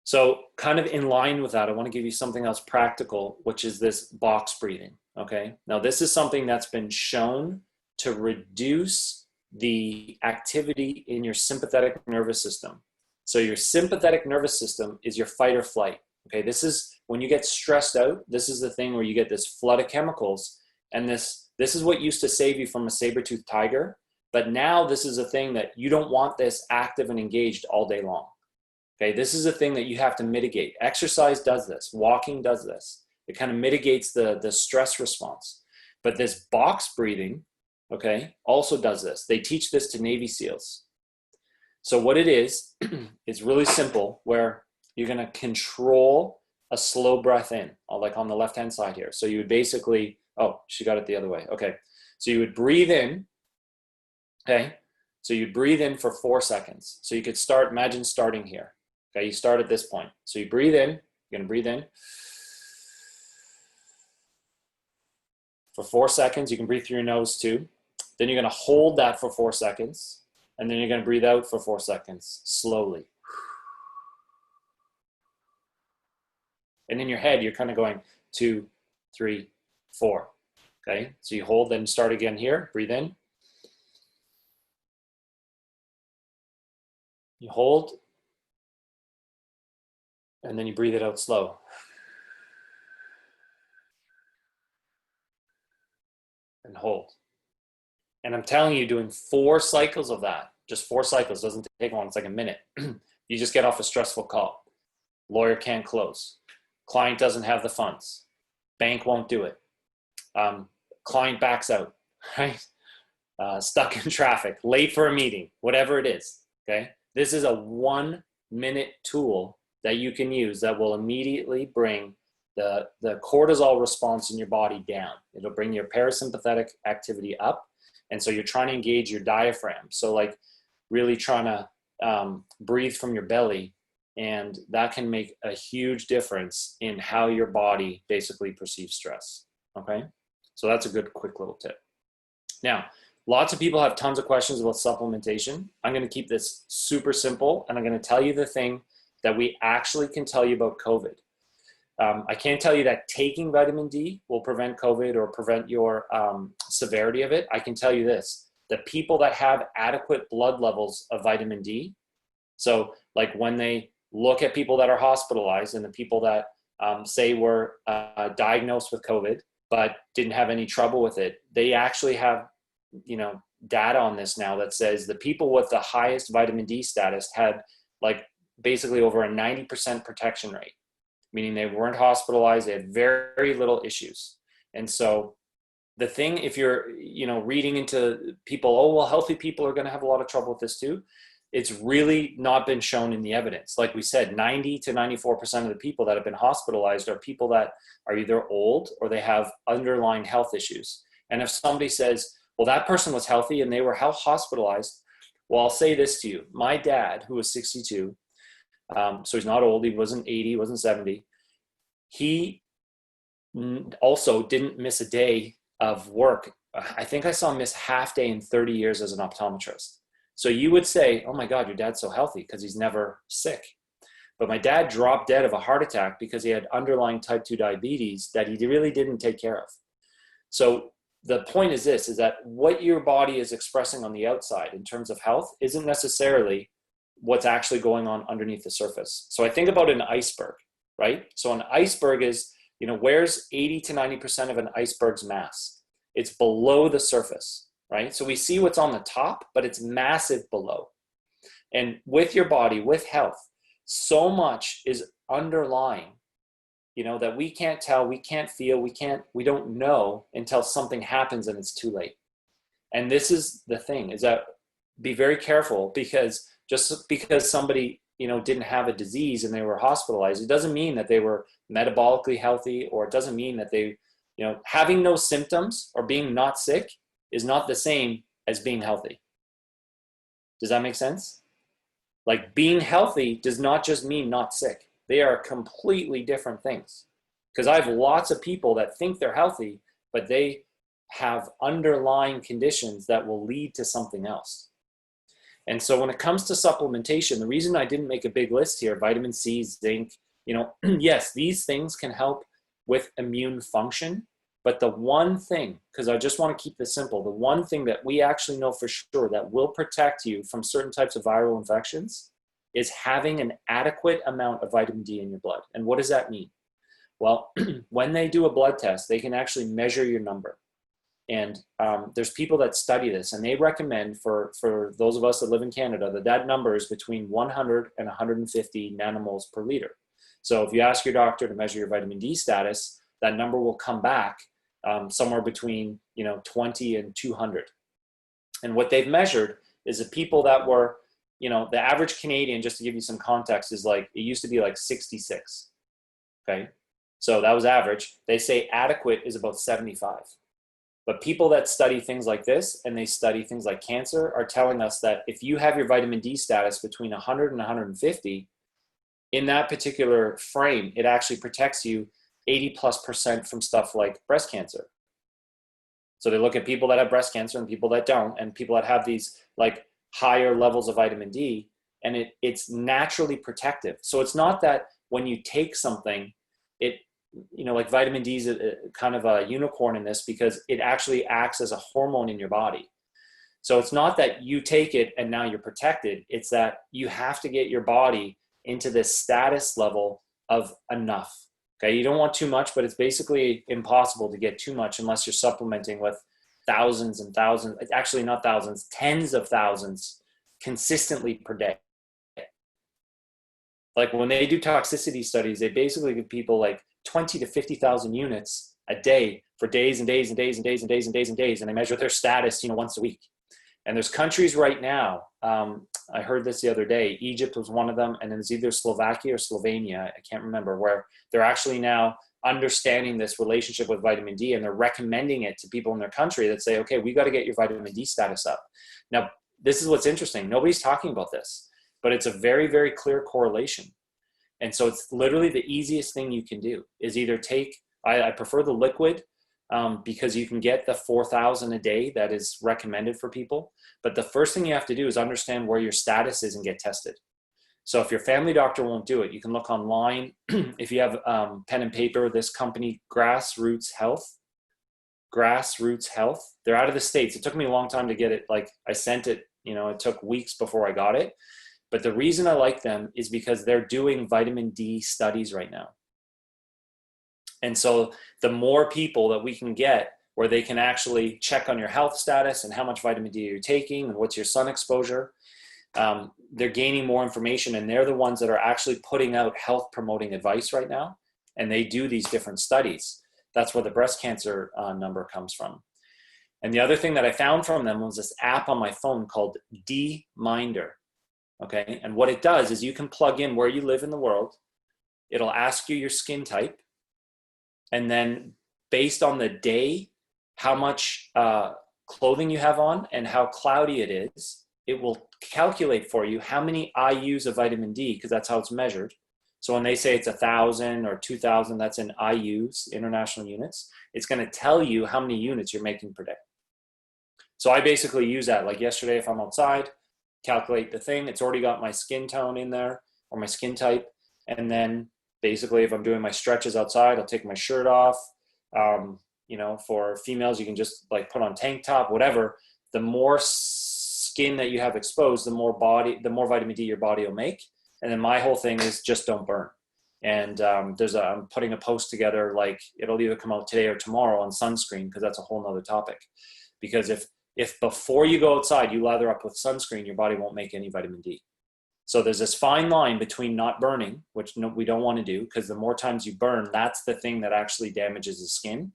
So kind of in line with that, I want to give you something else practical, which is this box breathing. Okay, now this is something that's been shown to reduce the activity in your sympathetic nervous system. So your sympathetic nervous system is your fight or flight. Okay, this is when you get stressed out, this is the thing where you get this flood of chemicals. And this is what used to save you from a saber-toothed tiger. But now this is a thing that you don't want this active and engaged all day long. Okay, this is a thing that you have to mitigate. Exercise does this. Walking does this. It kind of mitigates the stress response. But this box breathing, okay, also does this. They teach this to Navy SEALs. So what it is, it's really simple, where you're going to control a slow breath in, like on the left-hand side here. So you would basically, oh, she got it the other way. Okay. So you would breathe in. Okay. So you breathe in for 4 seconds. So you could start, imagine starting here. Okay. You start at this point. So you breathe in, you're going to breathe in for 4 seconds. You can breathe through your nose too. Then you're going to hold that for 4 seconds. And then you're going to breathe out for 4 seconds, slowly. And in your head, you're kind of going 2, 3, 4. Okay, so you hold, then start again here. Breathe in. You hold. And then you breathe it out slow. And hold. And I'm telling you, doing 4 cycles of that, just 4 cycles, doesn't take long. It's like a minute. You just get off a stressful call. Lawyer can't close. Client doesn't have the funds. Bank won't do it. Client backs out, right? Stuck in traffic, late for a meeting, whatever it is, okay? This is a 1-minute tool that you can use that will immediately bring the cortisol response in your body down. It'll bring your parasympathetic activity up. And so you're trying to engage your diaphragm. So like really trying to breathe from your belly. And that can make a huge difference in how your body basically perceives stress, okay? So that's a good quick little tip. Now, lots of people have tons of questions about supplementation. I'm going to keep this super simple, and I'm going to tell you the thing that we actually can tell you about COVID. I can't tell you that taking vitamin D will prevent COVID or prevent your severity of it. I can tell you this, the people that have adequate blood levels of vitamin D, so like when they look at people that are hospitalized and the people that say were diagnosed with COVID but didn't have any trouble with it, they actually have, data on this now that says the people with the highest vitamin D status had like basically over a 90% protection rate, meaning they weren't hospitalized, they had very little issues. And so the thing, if you're, reading into people, oh, well, healthy people are going to have a lot of trouble with this too. It's really not been shown in the evidence. Like we said, 90 to 94% of the people that have been hospitalized are people that are either old or they have underlying health issues. And if somebody says, well, that person was healthy and they were hospitalized, well, I'll say this to you. My dad, who was 62, so he's not old, he wasn't 80, he wasn't 70. He also didn't miss a day of work. I think I saw him miss half day in 30 years as an optometrist. So you would say, oh my God, your dad's so healthy because he's never sick. But my dad dropped dead of a heart attack because he had underlying type 2 diabetes that he really didn't take care of. So the point is this, is that what your body is expressing on the outside in terms of health isn't necessarily what's actually going on underneath the surface. So I think about an iceberg, right? So an iceberg is, where's 80 to 90% of an iceberg's mass? It's below the surface. Right? So we see what's on the top, but it's massive below. And with your body, with health, so much is underlying, that we can't tell, we can't feel, we don't know until something happens and it's too late. And this is the thing, is that be very careful, because just because somebody, didn't have a disease and they were hospitalized, it doesn't mean that they were metabolically healthy, or it doesn't mean that they, having no symptoms or being not sick is not the same as being healthy. Does that make sense? Like being healthy does not just mean not sick. They are completely different things. Because I have lots of people that think they're healthy, but they have underlying conditions that will lead to something else. And so when it comes to supplementation, the reason I didn't make a big list here, vitamin C, zinc, yes, these things can help with immune function. But the one thing, because I just want to keep this simple, the one thing that we actually know for sure that will protect you from certain types of viral infections is having an adequate amount of vitamin D in your blood. And what does that mean? Well, when they do a blood test, they can actually measure your number. And there's people that study this, and they recommend for those of us that live in Canada that number is between 100 and 150 nanomoles per liter. So if you ask your doctor to measure your vitamin D status, that number will come back somewhere between 20 and 200. And what they've measured is the people that were, the average Canadian, just to give you some context, is it used to be 66. Okay, so that was average. They say adequate is about 75. But people that study things like this, and they study things like cancer, are telling us that if you have your vitamin D status between 100 and 150, in that particular frame, it actually protects you 80+% from stuff like breast cancer. So they look at people that have breast cancer and people that don't, and people that have these higher levels of vitamin D, and it's naturally protective. So it's not that when you take something, vitamin D is kind of a unicorn in this, because it actually acts as a hormone in your body. So it's not that you take it and now you're protected. It's that you have to get your body into this status level of enough. Okay, you don't want too much, but it's basically impossible to get too much unless you're supplementing with thousands and thousands, actually not thousands, tens of thousands consistently per day. When they do toxicity studies, they basically give people 20 to 50,000 units a day for days and days and days and days and days and days and days, and they measure their status, once a week. And there's countries right now, I heard this the other day, Egypt was one of them, and then it's either Slovakia or Slovenia, I can't remember, where they're actually now understanding this relationship with vitamin D, and they're recommending it to people in their country that say, okay, we got to get your vitamin D status up. Now, this is what's interesting. Nobody's talking about this, but it's a very, very clear correlation. And so it's literally the easiest thing you can do is either take, I prefer the liquid, because you can get the 4,000 a day that is recommended for people. But the first thing you have to do is understand where your status is and get tested. So if your family doctor won't do it, you can look online. If you have pen and paper, this company, Grassroots Health, they're out of the States. It took me a long time to get it. I sent it, it took weeks before I got it. But the reason I like them is because they're doing vitamin D studies right now. And so the more people that we can get where they can actually check on your health status and how much vitamin D you're taking and what's your sun exposure, they're gaining more information, and they're the ones that are actually putting out health promoting advice right now. And they do these different studies. That's where the breast cancer number comes from. And the other thing that I found from them was this app on my phone called D-Minder. Okay, and what it does is you can plug in where you live in the world. It'll ask you your skin type. And then based on the day, how much clothing you have on and how cloudy it is, it will calculate for you how many IUs of vitamin D, because that's how it's measured. So when they say it's 1,000 or 2,000, that's in IUs, international units. It's going to tell you how many units you're making per day. So I basically use that. Like yesterday, if I'm outside, calculate the thing. It's already got my skin tone in there or my skin type. And then basically if I'm doing my stretches outside, I'll take my shirt off. For females, you can just put on tank top, whatever. The more skin that you have exposed, the more vitamin D your body will make. And then my whole thing is just don't burn. And I'm putting a post together, it'll either come out today or tomorrow on sunscreen, because that's a whole nother topic. Because if before you go outside, you lather up with sunscreen, your body won't make any vitamin D. So there's this fine line between not burning, which we don't want to do, because the more times you burn, that's the thing that actually damages the skin.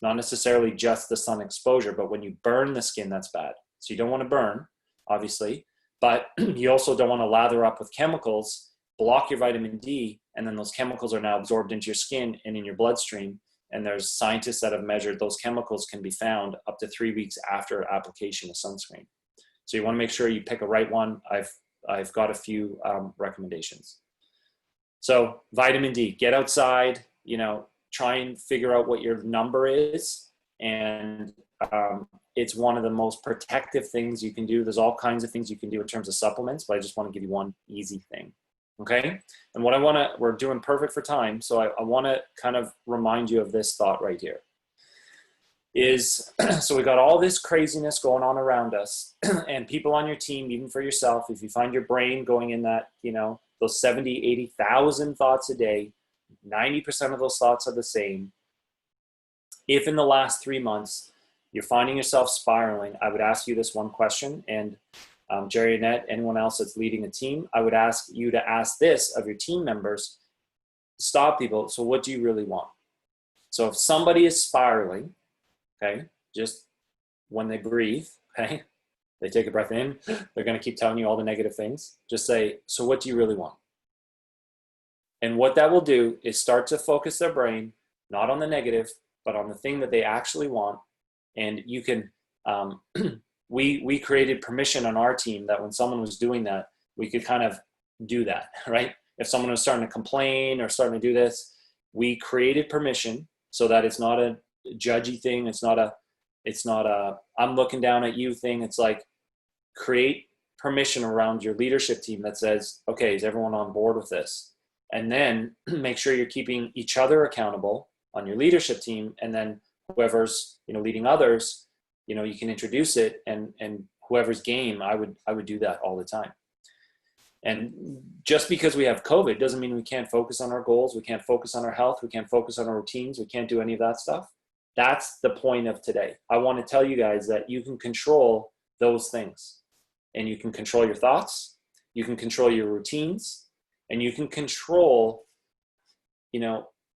Not necessarily just the sun exposure, but when you burn the skin, that's bad. So you don't want to burn, obviously, but you also don't want to lather up with chemicals, block your vitamin D, and then those chemicals are now absorbed into your skin and in your bloodstream. And there's scientists that have measured those chemicals can be found up to 3 weeks after application of sunscreen. So you want to make sure you pick a right one. I've got a few recommendations. So vitamin D, get outside, try and figure out what your number is. And it's one of the most protective things you can do. There's all kinds of things you can do in terms of supplements, but I just want to give you one easy thing. Okay. And what we're doing perfect for time. So I want to kind of remind you of this thought right here is, so we got all this craziness going on around us and people on your team, even for yourself, if you find your brain going in that, those 70, 80,000 thoughts a day, 90% of those thoughts are the same. If in the last 3 months, you're finding yourself spiraling, I would ask you this one question. And Jerry, Annette, anyone else that's leading a team, I would ask you to ask this of your team members. Stop people. So what do you really want? So if somebody is spiraling, okay, just when they breathe, okay, they take a breath in, they're going to keep telling you all the negative things. Just say, so what do you really want? And what that will do is start to focus their brain, not on the negative, but on the thing that they actually want. And you can, we created permission on our team that when someone was doing that, we could kind of do that, right? If someone was starting to complain or starting to do this, we created permission so that it's not a judgy thing. It's not a I'm looking down at you thing. It's like create permission around your leadership team that says, okay, is everyone on board with this? And then make sure you're keeping each other accountable on your leadership team. And then whoever's, leading others, you can introduce it and whoever's game, I would do that all the time. And just because we have COVID doesn't mean we can't focus on our goals. We can't focus on our health. We can't focus on our routines. We can't do any of that stuff. That's the point of today. I want to tell you guys that you can control those things, and you can control your thoughts. You can control your routines, and you can control,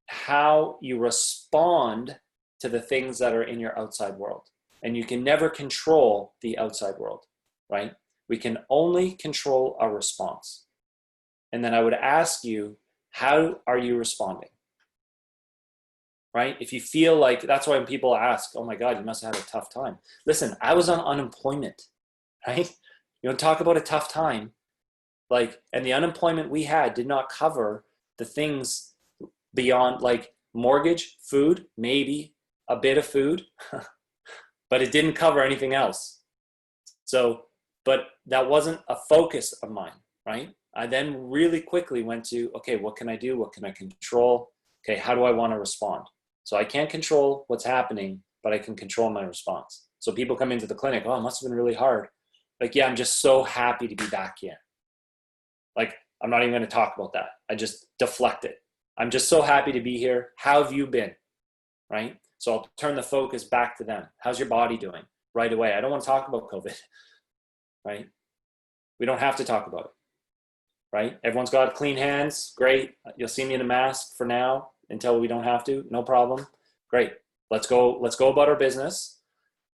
how you respond to the things that are in your outside world. And you can never control the outside world, right? We can only control our response. And then I would ask you, how are you responding? Right? If you feel like, that's why when people ask, oh my God, you must have had a tough time. Listen, I was on unemployment, right? You want to talk about a tough time? And the unemployment we had did not cover the things beyond mortgage, food, maybe a bit of food, but it didn't cover anything else. So, but that wasn't a focus of mine, right? I then really quickly went to, okay, what can I do? What can I control? Okay, how do I want to respond? So I can't control what's happening, but I can control my response. So people come into the clinic, oh, it must have been really hard. Yeah, I'm just so happy to be back here. I'm not even going to talk about that. I just deflect it. I'm just so happy to be here. How have you been? Right? So I'll turn the focus back to them. How's your body doing? Right away. I don't want to talk about COVID. Right? We don't have to talk about it. Right? Everyone's got clean hands. Great. You'll see me in a mask for now until we don't have to. No problem. Great. Let's go about our business.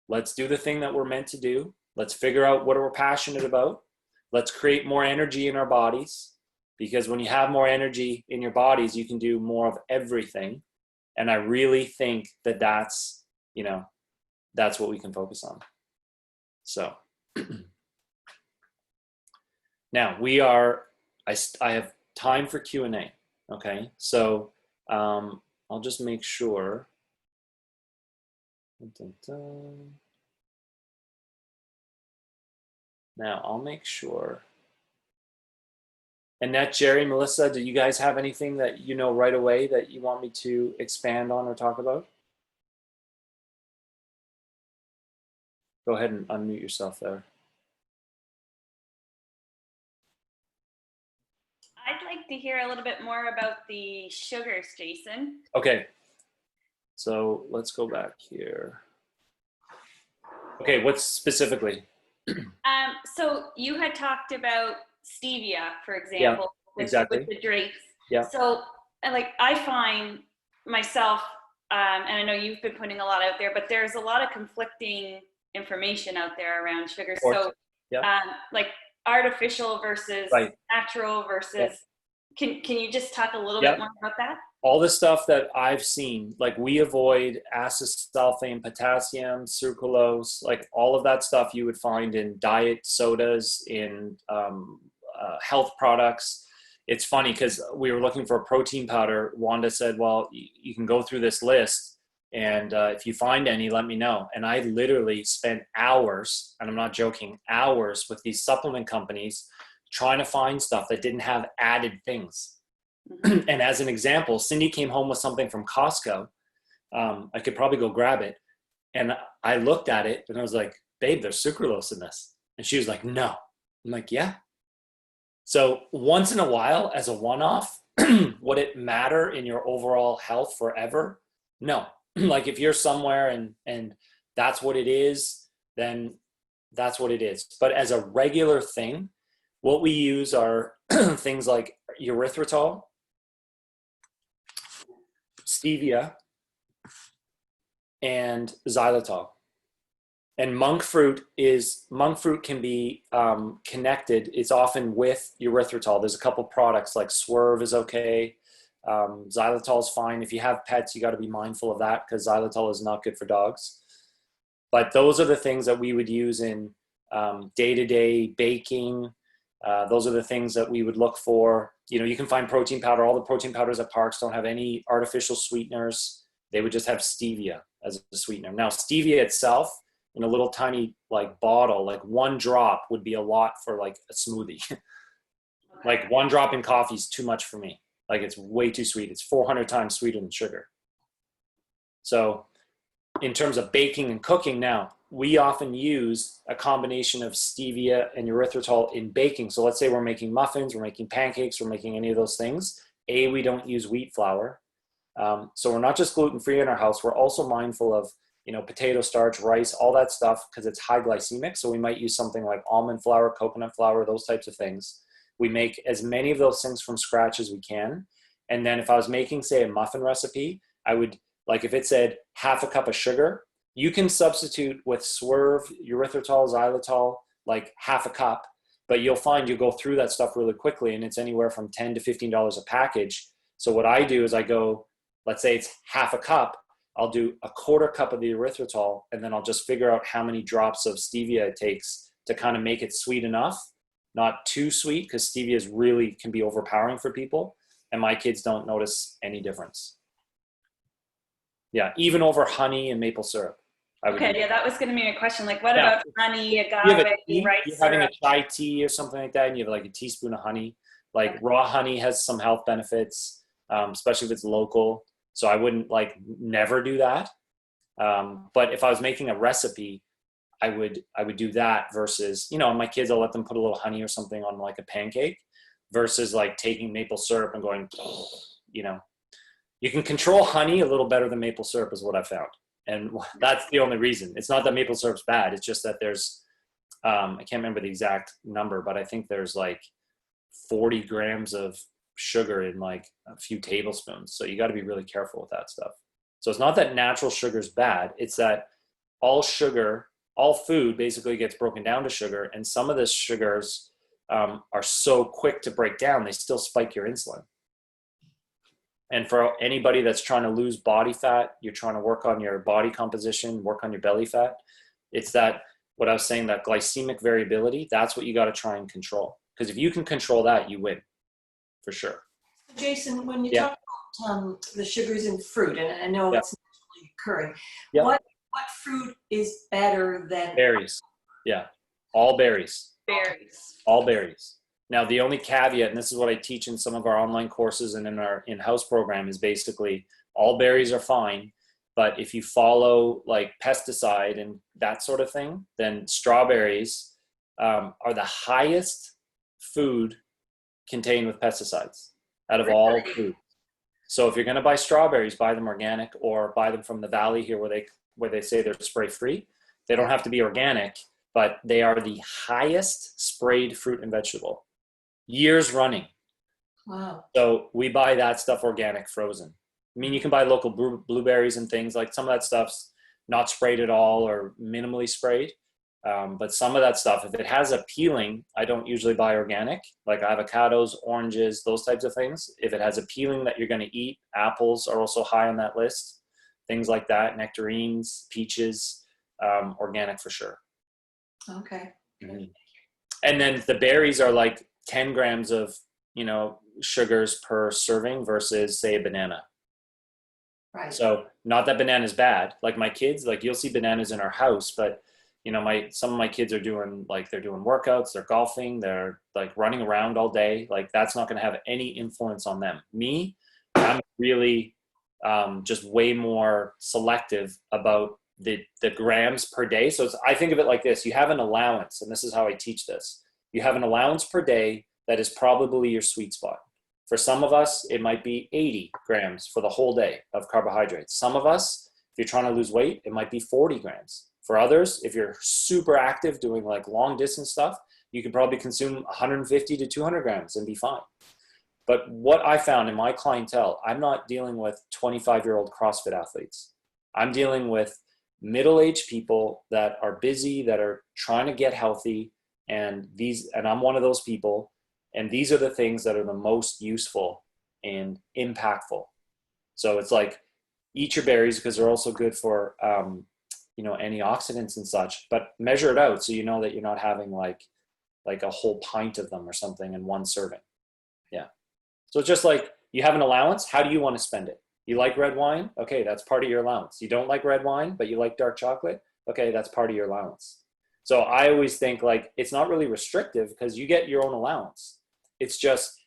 Let's do the thing that we're meant to do. Let's figure out what we're passionate about. Let's create more energy in our bodies, because when you have more energy in your bodies, you can do more of everything. And I really think that that's what we can focus on. So now I have time for Q&A. Okay. So I'll just make sure. Now I'll make sure. Annette, Jerry, Melissa, do you guys have anything that right away that you want me to expand on or talk about? Go ahead and unmute yourself there. I'd like to hear a little bit more about the sugars, Jason. Okay. So let's go back here. Okay, what specifically? So you had talked about stevia, for example, exactly. with the drinks. Yeah. So I find myself, and I know you've been putting a lot out there, but there's a lot of conflicting information out there around sugar. So artificial versus natural versus, can you just talk a little bit more about that? All the stuff that I've seen, we avoid acesulfame, potassium, sucralose, all of that stuff you would find in diet sodas, in health products, it's funny because we were looking for a protein powder. Wanda said, well, you can go through this list, and if you find any, let me know. And I literally spent hours, and I'm not joking, hours with these supplement companies trying to find stuff that didn't have added things. And as an example, Cindy came home with something from Costco. I could probably go grab it. And I looked at it and I was like, babe, there's sucralose in this. And she was like, no. I'm like, yeah. So once in a while, as a one-off, would it matter in your overall health forever? No. Like if you're somewhere and that's what it is, then that's what it is. But as a regular thing, what we use are things like erythritol, stevia, and xylitol. And monk fruit can be connected. It's often with erythritol. There's a couple products like Swerve is okay. Xylitol is fine. If you have pets, you got to be mindful of that because xylitol is not good for dogs. But those are the things that we would use in day-to-day baking. Those are the things that we would look for. You know, you can find protein powder. All the protein powders at parks don't have any artificial sweeteners. They would just have stevia as a sweetener. Now, stevia itself in a little tiny like bottle, like one drop would be a lot for like a smoothie. Like one drop in coffee is too much for me. Like it's way too sweet. It's 400 times sweeter than sugar. So in terms of baking and cooking now, we often use a combination of stevia and erythritol in baking. So let's say we're making muffins, we're making pancakes, we're making any of those things. We don't use wheat flour. So we're not just gluten-free in our house. We're also mindful of, you know, potato starch, rice, all that stuff, because it's high glycemic. So we might use something like almond flour, coconut flour, those types of things. We make as many of those things from scratch as we can. And then if I was making, say, a muffin recipe, I would, like if it said half a cup of sugar, you can substitute with Swerve, erythritol, xylitol, like half a cup, but you'll find you go through that stuff really quickly and it's anywhere from $10 to $15 a package. So what I do is I go, let's say it's half a cup, I'll do a quarter cup of the erythritol, and then I'll just figure out how many drops of stevia it takes to kind of make it sweet enough, not too sweet, because stevia is really can be overpowering for people, and my kids don't notice any difference. Yeah, even over honey and maple syrup. Okay, yeah, that was going to be a question. Like, what about honey, agave, rice You're having a syrup? chai tea or something like that, and you have like a teaspoon of honey. Like raw honey has some health benefits, especially if it's local. So I wouldn't like never do that. But if I was making a recipe, I would do that versus, you know, my kids, I'll let them put a little honey or something on like a pancake versus like taking maple syrup and going, you know, you can control honey a little better than maple syrup is what I found. And that's the only reason. It's not that maple syrup's bad. It's just that there's, I can't remember the exact number, but I think there's like 40 grams of sugar in like a few tablespoons. So you got to be really careful with that stuff. So it's not that natural sugar is bad. It's that all sugar, all food basically gets broken down to sugar. And some of the sugars are so quick to break down, they still spike your insulin. And for anybody that's trying to lose body fat, you're trying to work on your body composition, work on your belly fat. It's that, what I was saying, that glycemic variability, that's what you got to try and control. Because if you can control that, you win. For sure. Jason, when you talk about the sugars in fruit, and I know it's naturally occurring, what fruit is better than berries? Yeah, all berries. Berries. All berries. Now, the only caveat, and this is what I teach in some of our online courses and in our in-house program, is basically all berries are fine, but if you follow like pesticide and that sort of thing, then strawberries are the highest food contained with pesticides out of all food. So if you're going to buy strawberries, buy them organic or buy them from the valley here where they say they're spray free. They don't have to be organic, but they are the highest sprayed fruit and vegetable years running. Wow. So we buy that stuff organic, frozen. I mean, you can buy local blueberries and things, like some of that stuff's not sprayed at all or minimally sprayed. But some of that stuff, if it has a peeling, I don't usually buy organic, like avocados, oranges, those types of things. If it has a peeling that you're going to eat, apples are also high on that list. Things like that, nectarines, peaches, organic for sure. Okay. Mm-hmm. And then the berries are like 10 grams of, sugars per serving versus say a banana. Right. So not that banana is bad. Like my kids, like you'll see bananas in our house, but some of my kids are doing they're doing workouts, they're golfing, they're like running around all day. Like that's not going to have any influence on them. Me, I'm really just way more selective about the grams per day. So I think of it like this: you have an allowance, and this is how I teach this. You have an allowance per day that is probably your sweet spot. For some of us, it might be 80 grams for the whole day of carbohydrates. Some of us, if you're trying to lose weight, it might be 40 grams. For others, if you're super active doing like long distance stuff, you can probably consume 150 to 200 grams and be fine. But what I found in my clientele, I'm not dealing with 25-year-old CrossFit athletes. I'm dealing with middle-aged people that are busy, that are trying to get healthy, and I'm one of those people. And these are the things that are the most useful and impactful. So it's like, eat your berries because they're also good for, antioxidants and such, but measure it out so you know that you're not having like a whole pint of them or something in one serving. Yeah. So it's just like, you have an allowance. How do you want to spend it? You like red wine? Okay, that's part of your allowance. You don't like red wine, but you like dark chocolate? Okay, that's part of your allowance. So I always think like, it's not really restrictive because you get your own allowance. It's just,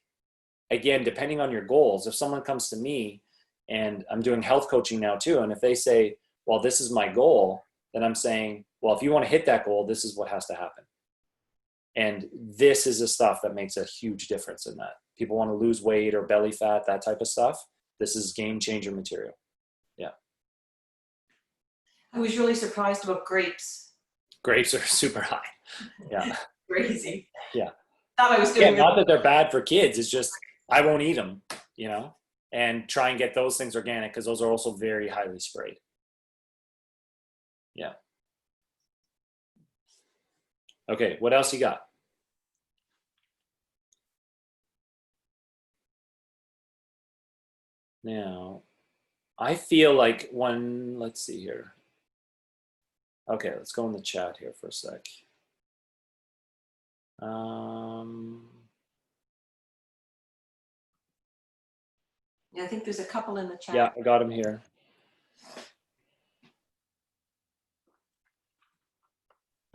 again, depending on your goals. If someone comes to me, and I'm doing health coaching now too, and if they say, well, this is my goal, then I'm saying, well, if you want to hit that goal, this is what has to happen. And this is the stuff that makes a huge difference in that. People want to lose weight or belly fat, that type of stuff. This is game changer material. Yeah. I was really surprised about grapes. Grapes are super high. Yeah. Crazy. Yeah. Thought I was doing not that they're bad for kids. It's just, I won't eat them, and try and get those things organic because those are also very highly sprayed. Yeah. Okay, what else you got? Now, I feel like let's see here. Okay, let's go in the chat here for a sec. Yeah, I think there's a couple in the chat. Yeah, I got them here.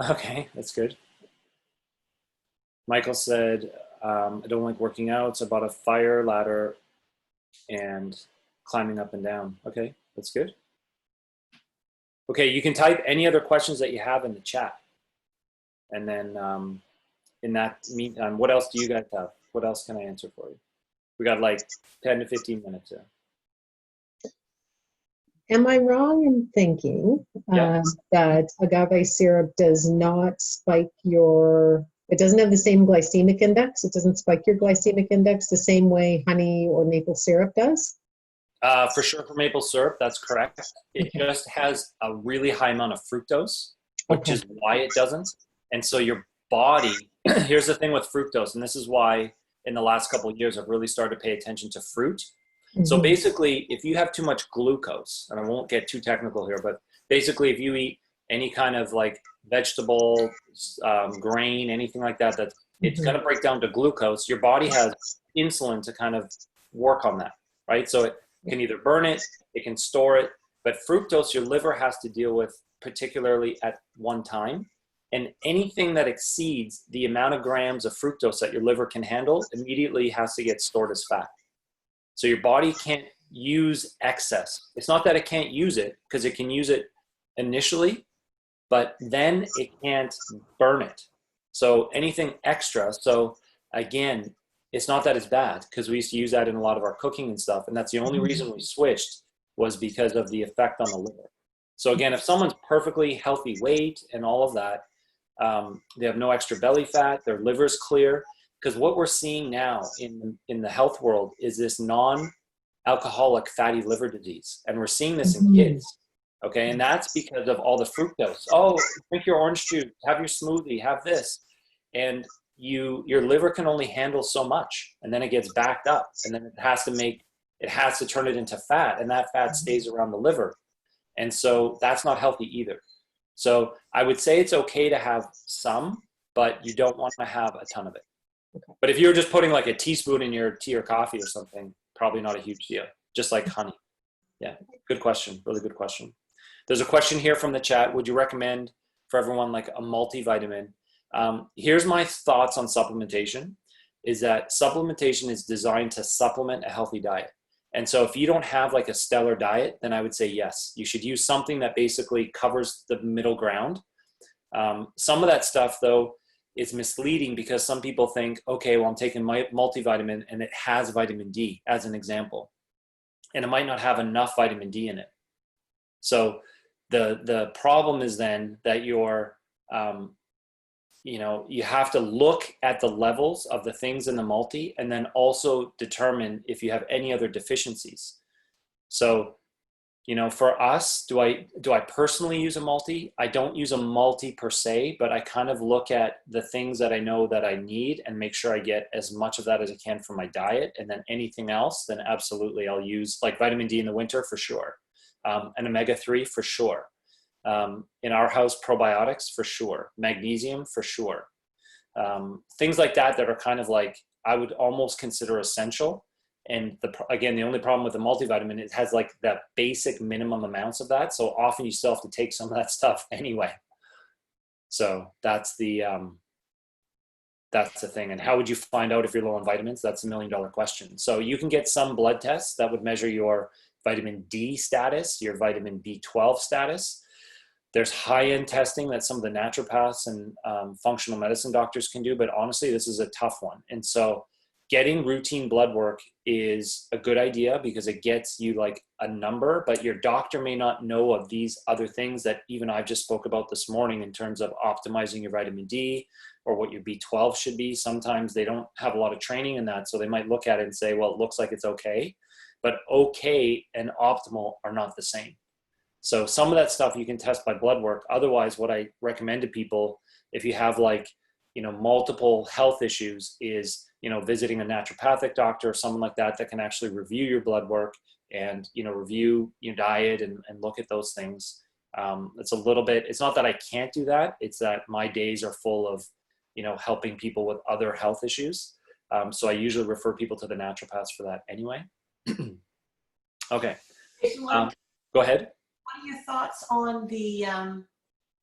Okay, that's good. Michael said, I don't like working out. It's about a fire ladder and climbing up and down. Okay, that's good. Okay, you can type any other questions that you have in the chat. And then in that meantime, what else do you guys have? What else can I answer for you? We got like 10 to 15 minutes here. Am I wrong in thinking that agave syrup does not spike it doesn't have the same glycemic index? It doesn't spike your glycemic index the same way honey or maple syrup does? For sure, for maple syrup, that's correct. It just has a really high amount of fructose, which is why it doesn't. And so your body, here's the thing with fructose, and this is why in the last couple of years I've really started to pay attention to fruit. So basically, if you have too much glucose, and I won't get too technical here, but basically if you eat any kind of like vegetable, grain, anything like that, it's going to break down to glucose. Your body has insulin to kind of work on that, right? So it can either burn it, it can store it, but fructose your liver has to deal with particularly at one time. And anything that exceeds the amount of grams of fructose that your liver can handle immediately has to get stored as fat. So your body can't use excess. It's not that it can't use it, because it can use it initially, but then it can't burn it. So anything extra. So again, it's not that it's bad, because we used to use that in a lot of our cooking and stuff. And that's the only reason we switched, was because of the effect on the liver. So again, if someone's perfectly healthy weight and all of that, they have no extra belly fat, their liver's clear. Because what we're seeing now in the health world is this non-alcoholic fatty liver disease. And we're seeing this in kids, okay? And that's because of all the fructose. Oh, drink your orange juice, have your smoothie, have this. And your liver can only handle so much, and then it gets backed up, and then it has to turn it into fat, and that fat stays around the liver. And so that's not healthy either. So I would say it's okay to have some, but you don't want to have a ton of it. But if you're just putting like a teaspoon in your tea or coffee or something, probably not a huge deal. Just like honey. Yeah, good question. Really good question. There's a question here from the chat. Would you recommend for everyone like a multivitamin? Here's my thoughts on supplementation, is that supplementation is designed to supplement a healthy diet. And so if you don't have like a stellar diet, then I would say yes. You should use something that basically covers the middle ground. Some of that stuff, though, is misleading because some people think, okay, well, I'm taking my multivitamin and it has vitamin D, as an example. And it might not have enough vitamin D in it. So the problem is then that you're, you have to look at the levels of the things in the multi and then also determine if you have any other deficiencies. So, for us, do I personally use a multi? I don't use a multi per se, but I kind of look at the things that I know that I need and make sure I get as much of that as I can from my diet. And then anything else, then absolutely I'll use like vitamin D in the winter for sure. And omega-3 for sure. In our house, probiotics for sure. Magnesium for sure. Things like that are kind of like, I would almost consider essential. And again, the only problem with the multivitamin, it has like the basic minimum amounts of that. So often you still have to take some of that stuff anyway. So that's the thing. And how would you find out if you're low on vitamins? That's $1 million question. So you can get some blood tests that would measure your vitamin D status, your vitamin B12 status. There's high-end testing that some of the naturopaths and functional medicine doctors can do, but honestly, this is a tough one. And so getting routine blood work is a good idea because it gets you like a number, but your doctor may not know of these other things that even I've just spoke about this morning in terms of optimizing your vitamin D or what your B12 should be. Sometimes they don't have a lot of training in that. So they might look at it and say, well, it looks like it's okay, but okay and optimal are not the same. So some of that stuff you can test by blood work. Otherwise, what I recommend to people, if you have like, multiple health issues, is, visiting a naturopathic doctor or someone like that can actually review your blood work and, review your diet and look at those things. It's a little bit, it's not that I can't do that. It's that my days are full of, helping people with other health issues. So I usually refer people to the naturopaths for that anyway. Okay. Go ahead. What are your thoughts on the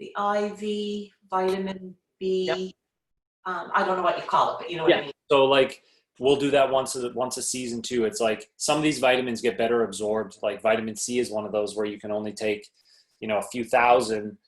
IV vitamin B? Yep. I don't know what you call it, but you know what I mean. So like we'll do that once a season too. It's like some of these vitamins get better absorbed. Like vitamin C is one of those where you can only take, a few thousand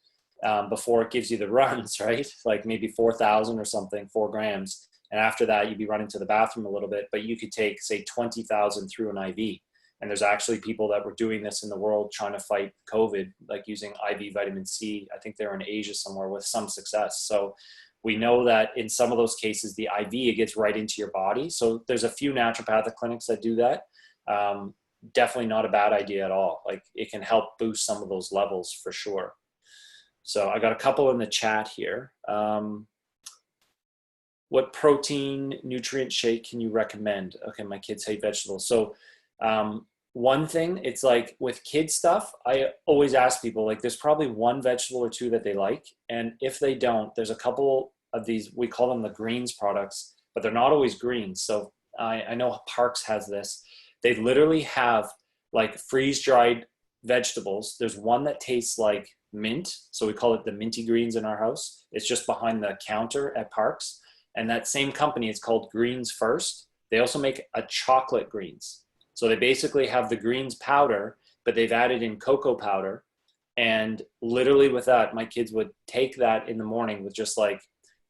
before it gives you the runs, right? Like maybe 4,000 or something, 4 grams. And after that, you'd be running to the bathroom a little bit, but you could take say 20,000 through an IV. And there's actually people that were doing this in the world trying to fight COVID, like using IV vitamin C. I think they're in Asia somewhere with some success. So we know that in some of those cases, the IV, it gets right into your body. So there's a few naturopathic clinics that do that. Definitely not a bad idea at all. Like it can help boost some of those levels for sure. So I got a couple in the chat here. What protein nutrient shake can you recommend? Okay, my kids hate vegetables. So one thing, it's like with kid stuff, I always ask people, like there's probably one vegetable or two that they like. And if they don't, there's a couple of these, we call them the greens products, but they're not always greens. So I know Parks has this. They literally have like freeze-dried vegetables. There's one that tastes like mint. So we call it the minty greens in our house. It's just behind the counter at Parks. And that same company, it's called Greens First. They also make a chocolate greens. So they basically have the greens powder, but they've added in cocoa powder. And literally with that, my kids would take that in the morning with just like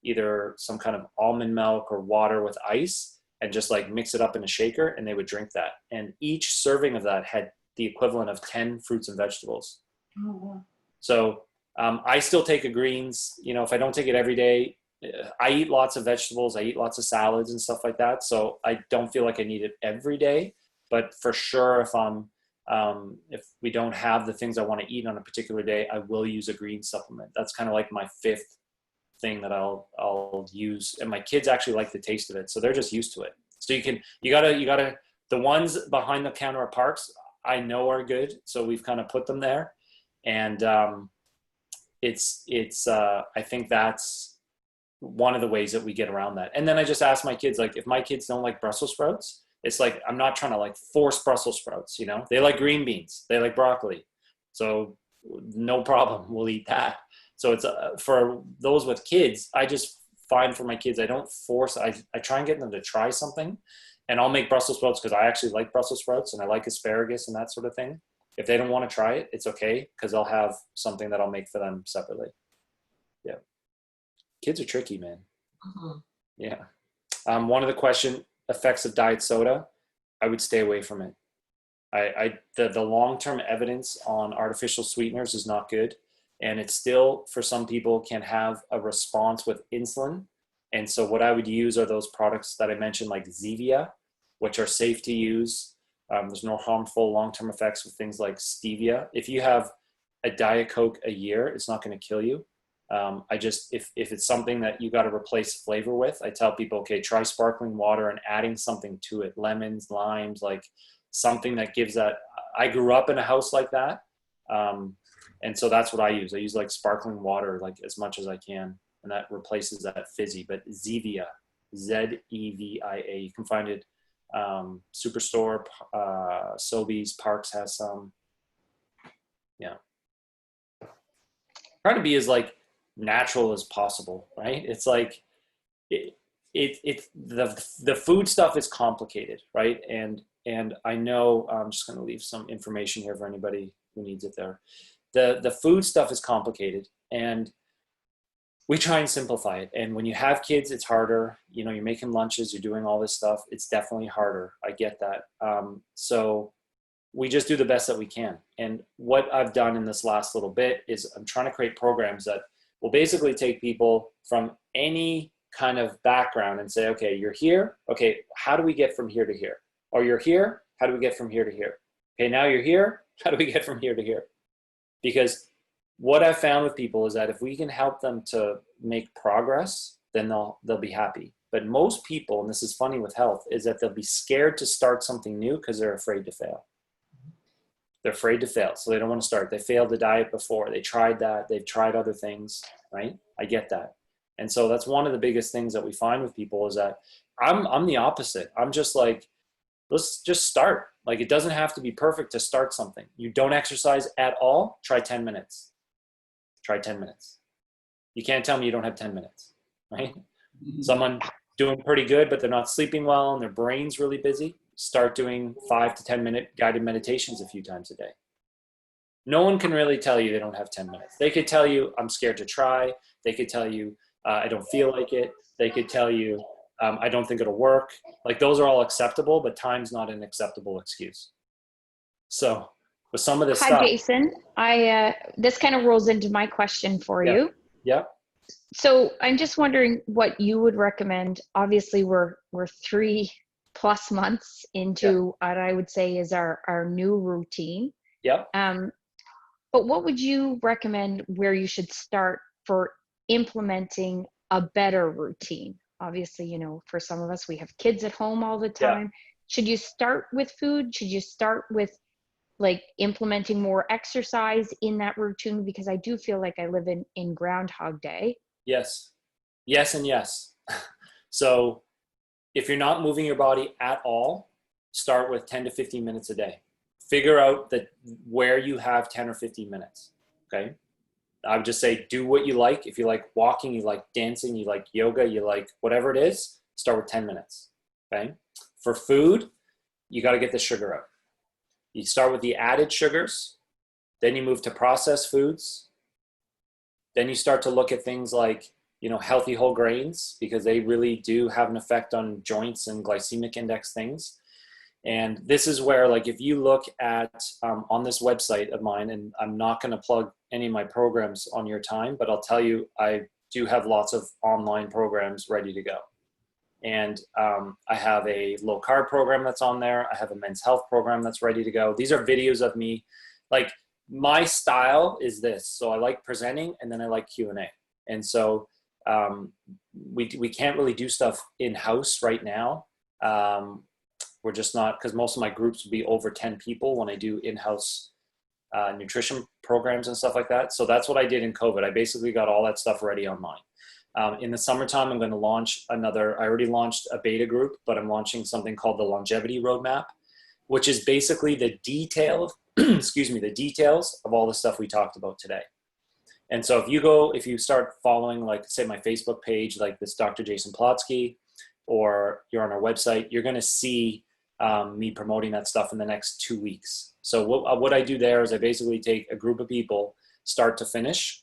either some kind of almond milk or water with ice and just like mix it up in a shaker and they would drink that. And each serving of that had the equivalent of 10 fruits and vegetables. Oh, wow. So I still take a greens, if I don't take it every day, I eat lots of vegetables. I eat lots of salads and stuff like that. So I don't feel like I need it every day. But for sure, if we don't have the things I want to eat on a particular day, I will use a green supplement. That's kind of like my 5th thing that I'll use. And my kids actually like the taste of it, so they're just used to it. So you gotta the ones behind the counter at Parks, I know are good. So we've kind of put them there, and it's I think that's one of the ways that we get around that. And then I just ask my kids, like, if my kids don't like Brussels sprouts, it's like, I'm not trying to like force Brussels sprouts, you know, they like green beans, they like broccoli. So no problem, we'll eat that. So it's for those with kids, I just find for my kids, I don't force, I try and get them to try something, and I'll make Brussels sprouts because I actually like Brussels sprouts and I like asparagus and that sort of thing. If they don't want to try it, it's okay, because I'll have something that I'll make for them separately. Yeah. Kids are tricky, man. Mhm. Yeah. One of the question, effects of diet soda, I would stay away from it. The long-term evidence on artificial sweeteners is not good. And it still, for some people, can have a response with insulin. And so what I would use are those products that I mentioned, like Zevia, which are safe to use. There's no harmful long-term effects with things like stevia. If you have a Diet Coke a year, it's not going to kill you. If it's something that you got to replace flavor with, I tell people, okay, try sparkling water and adding something to it, lemons, limes, like something that gives that. I grew up in a house like that. And so that's what I use. I use like sparkling water, like as much as I can. And that replaces that fizzy. But Zevia, Zevia, you can find it Superstore, Sobeys, Parks has some. Yeah. Try to be as like natural as possible, right? It's like the food stuff is complicated, right? And I know I'm just going to leave some information here for anybody who needs it there. The food stuff is complicated, and we try and simplify it. And when you have kids, it's harder. You know, you're making lunches, you're doing all this stuff. It's definitely harder. I get that. So we just do the best that we can. And what I've done in this last little bit is I'm trying to create programs that will basically take people from any kind of background and say, okay, you're here. Okay, how do we get from here to here? Or you're here, how do we get from here to here? Okay, now you're here, how do we get from here to here? Because what I've found with people is that if we can help them to make progress, then they'll be happy. But most people, and this is funny with health, is that they'll be scared to start something new because they're afraid to fail. They're afraid to fail, so they don't want to start. They failed the diet before. They tried that. They've tried other things, right? I get that. And so that's one of the biggest things that we find with people is that I'm the opposite. I'm just like, let's just start. Like, it doesn't have to be perfect to start something. You don't exercise at all, try 10 minutes. Try 10 minutes. You can't tell me you don't have 10 minutes, right? Someone doing pretty good, but they're not sleeping well and their brain's really busy. Start doing 5 to 10 minute guided meditations a few times a day. No one can really tell you they don't have 10 minutes. They could tell you, I'm scared to try. They could tell you, I don't feel like it. They could tell you, I don't think it'll work. Like, those are all acceptable, but time's not an acceptable excuse. So with some of this stuff. Hi, Jason. This kind of rolls into my question for you. Yeah. So I'm just wondering what you would recommend. Obviously, we're 3+ months into what I would say is our new routine. Yeah. But what would you recommend where you should start for implementing a better routine? Obviously, you know, for some of us, we have kids at home all the time. Should you start with food? Should you start with like implementing more exercise in that routine? Because I do feel like I live in Groundhog Day. Yes. Yes and yes. So if you're not moving your body at all, start with 10 to 15 minutes a day. Figure out where you have 10 or 15 minutes, okay? I would just say do what you like. If you like walking, you like dancing, you like yoga, you like whatever it is, start with 10 minutes, okay? For food, you got to get the sugar out. You start with the added sugars, then you move to processed foods. Then you start to look at things like, you know, healthy whole grains, because they really do have an effect on joints and glycemic index things. And this is where, like, if you look at on this website of mine, and I'm not going to plug any of my programs on your time, but I'll tell you, I do have lots of online programs ready to go. And I have a low carb program that's on there. I have a men's health program that's ready to go. These are videos of me. Like, my style is this. So I like presenting, and then I like Q&A. And so we can't really do stuff in-house right now. We're just not, because most of my groups would be over 10 people when I do in-house nutrition programs and stuff like that. So that's what I did in COVID. I basically got all that stuff ready online. In the summertime, I'm going to launch I already launched a beta group, but I'm launching something called the Longevity Roadmap, which is basically the the details of all the stuff we talked about today. And so if you start following, like, say, my Facebook page, like this Dr. Jason Plotsky, or you're on our website, you're going to see me promoting that stuff in the next 2 weeks. So what I do there is I basically take a group of people start to finish.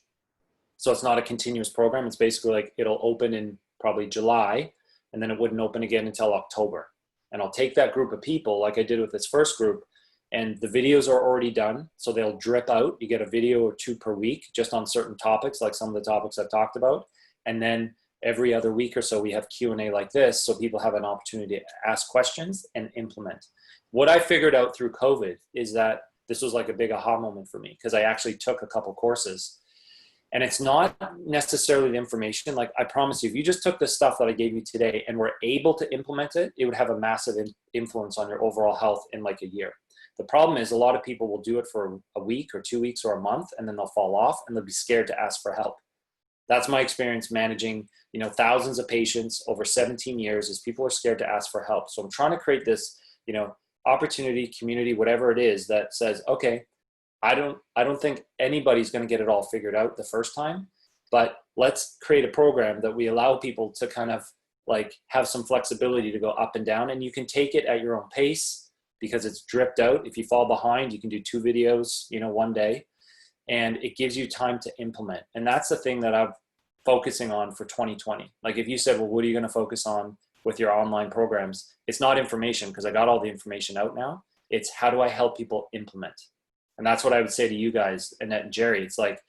So it's not a continuous program. It's basically like it'll open in probably July, and then it wouldn't open again until October. And I'll take that group of people like I did with this first group, and the videos are already done. So they'll drip out. You get a video or 2 per week just on certain topics, like some of the topics I've talked about. And then every other week or so, we have Q&A like this, so people have an opportunity to ask questions and implement. What I figured out through COVID is that this was like a big aha moment for me, because I actually took a couple courses. And it's not necessarily the information. Like, I promise you, if you just took the stuff that I gave you today and were able to implement it, it would have a massive influence on your overall health in like a year. The problem is a lot of people will do it for a week or 2 weeks or a month, and then they'll fall off and they'll be scared to ask for help. That's my experience managing, thousands of patients over 17 years, is people are scared to ask for help. So I'm trying to create this, opportunity, community, whatever it is, that says, okay, I don't think anybody's going to get it all figured out the first time, but let's create a program that we allow people to kind of like have some flexibility to go up and down, and you can take it at your own pace because it's dripped out. If you fall behind, you can do 2 videos, one day, and it gives you time to implement. And that's the thing that I'm focusing on for 2020. Like, if you said, well, what are you going to focus on with your online programs? It's not information, because I got all the information out now. It's how do I help people implement? And that's what I would say to you guys, Annette and Jerry. It's like,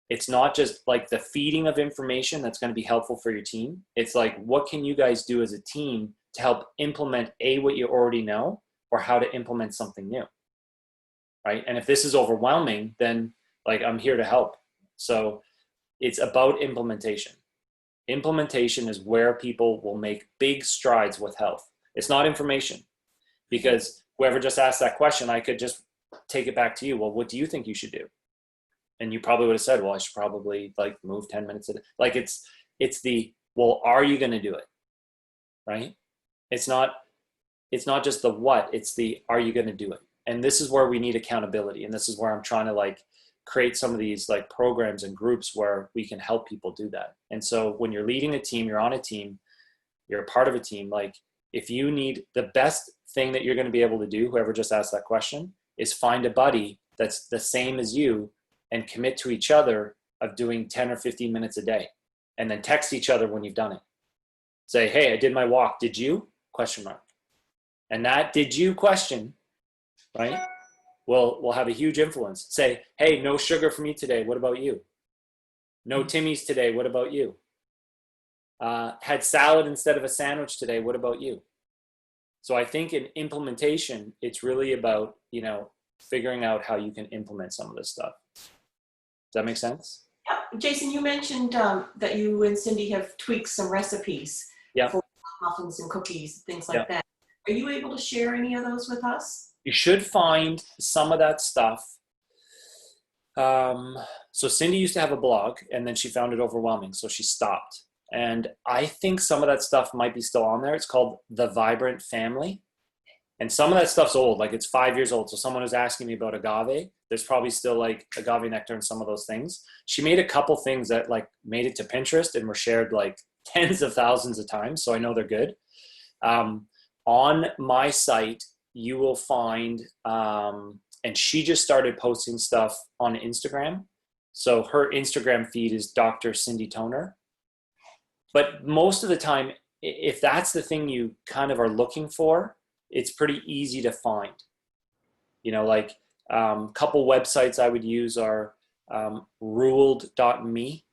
it's not just like the feeding of information that's going to be helpful for your team. It's like, what can you guys do as a team to help implement what you already know, or how to implement something new, right? And if this is overwhelming, then like, I'm here to help. So it's about implementation. Implementation is where people will make big strides with health. It's not information, because whoever just asked that question, I could just take it back to you. Well, what do you think you should do? And you probably would have said, well, I should probably like move 10 minutes a day. Like, it's the, well, are you going to do it? Right? It's not just the what, it's the, are you going to do it? And this is where we need accountability. And this is where I'm trying to like create some of these like programs and groups where we can help people do that. And so when you're leading a team, you're on a team, you're a part of a team. Like, if you need, the best thing that you're going to be able to do, whoever just asked that question, is find a buddy that's the same as you and commit to each other of doing 10 or 15 minutes a day, and then text each other when you've done it. Say, hey, I did my walk. Did you? ? And that did you question, right, will have a huge influence. Say, hey, no sugar for me today. What about you? No Timmy's today. What about you? Had salad instead of a sandwich today. What about you? So I think in implementation, it's really about, figuring out how you can implement some of this stuff. Does that make sense? Yeah. Jason, you mentioned that you and Cindy have tweaked some recipes for muffins and cookies, things like that. Are you able to share any of those with us? You should find some of that stuff. So Cindy used to have a blog, and then she found it overwhelming, so she stopped. And I think some of that stuff might be still on there. It's called The Vibrant Family. And some of that stuff's old, like it's 5 years old. So someone was asking me about agave. There's probably still like agave nectar and some of those things. She made a couple things that like made it to Pinterest and were shared like tens of thousands of times. So I know they're good. On my site, you will find, and she just started posting stuff on Instagram. So her Instagram feed is Dr. Cindy Toner. But most of the time, if that's the thing you kind of are looking for, it's pretty easy to find. Like couple websites I would use are ruled.me,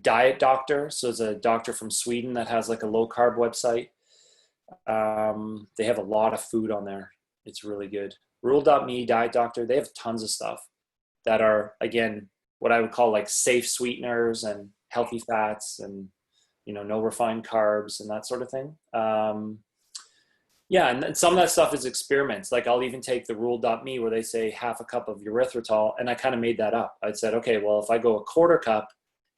Diet Doctor. So it's a doctor from Sweden that has like a low carb website. They have a lot of food on there. It's really good. Ruled.me, Diet Doctor. They have tons of stuff that are, again, what I would call like safe sweeteners and healthy fats and, no refined carbs and that sort of thing. Yeah, and some of that stuff is experiments. Like I'll even take the rule.me where they say half a cup of erythritol, and I kind of made that up. I said, okay, well, if I go a quarter cup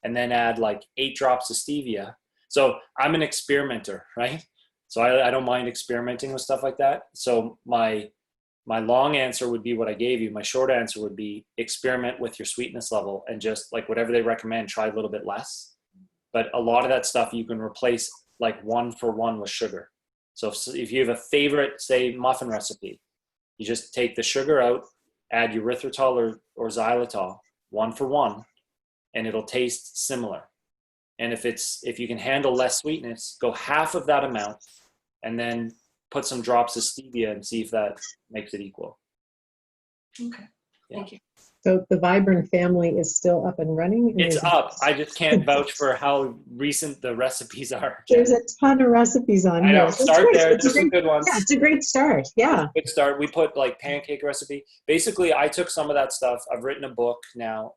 and then add like 8 drops of stevia. So I'm an experimenter, right? So I don't mind experimenting with stuff like that. So my long answer would be what I gave you. My short answer would be experiment with your sweetness level and just like whatever they recommend, try a little bit less. But a lot of that stuff you can replace like 1 for 1 with sugar. So if you have a favorite, say, muffin recipe, you just take the sugar out, add erythritol or xylitol, 1 for 1, and it'll taste similar. And if you can handle less sweetness, go half of that amount and then put some drops of stevia and see if that makes it equal. Okay, thank you. So the Vibrant family is still up and running? It's up. I just can't vouch for how recent the recipes are. There's a ton of recipes on I here. know. Start there. There's some good ones. Yeah, it's a great start. Yeah. Good start. We put like pancake recipe. Basically, I took some of that stuff. I've written a book now.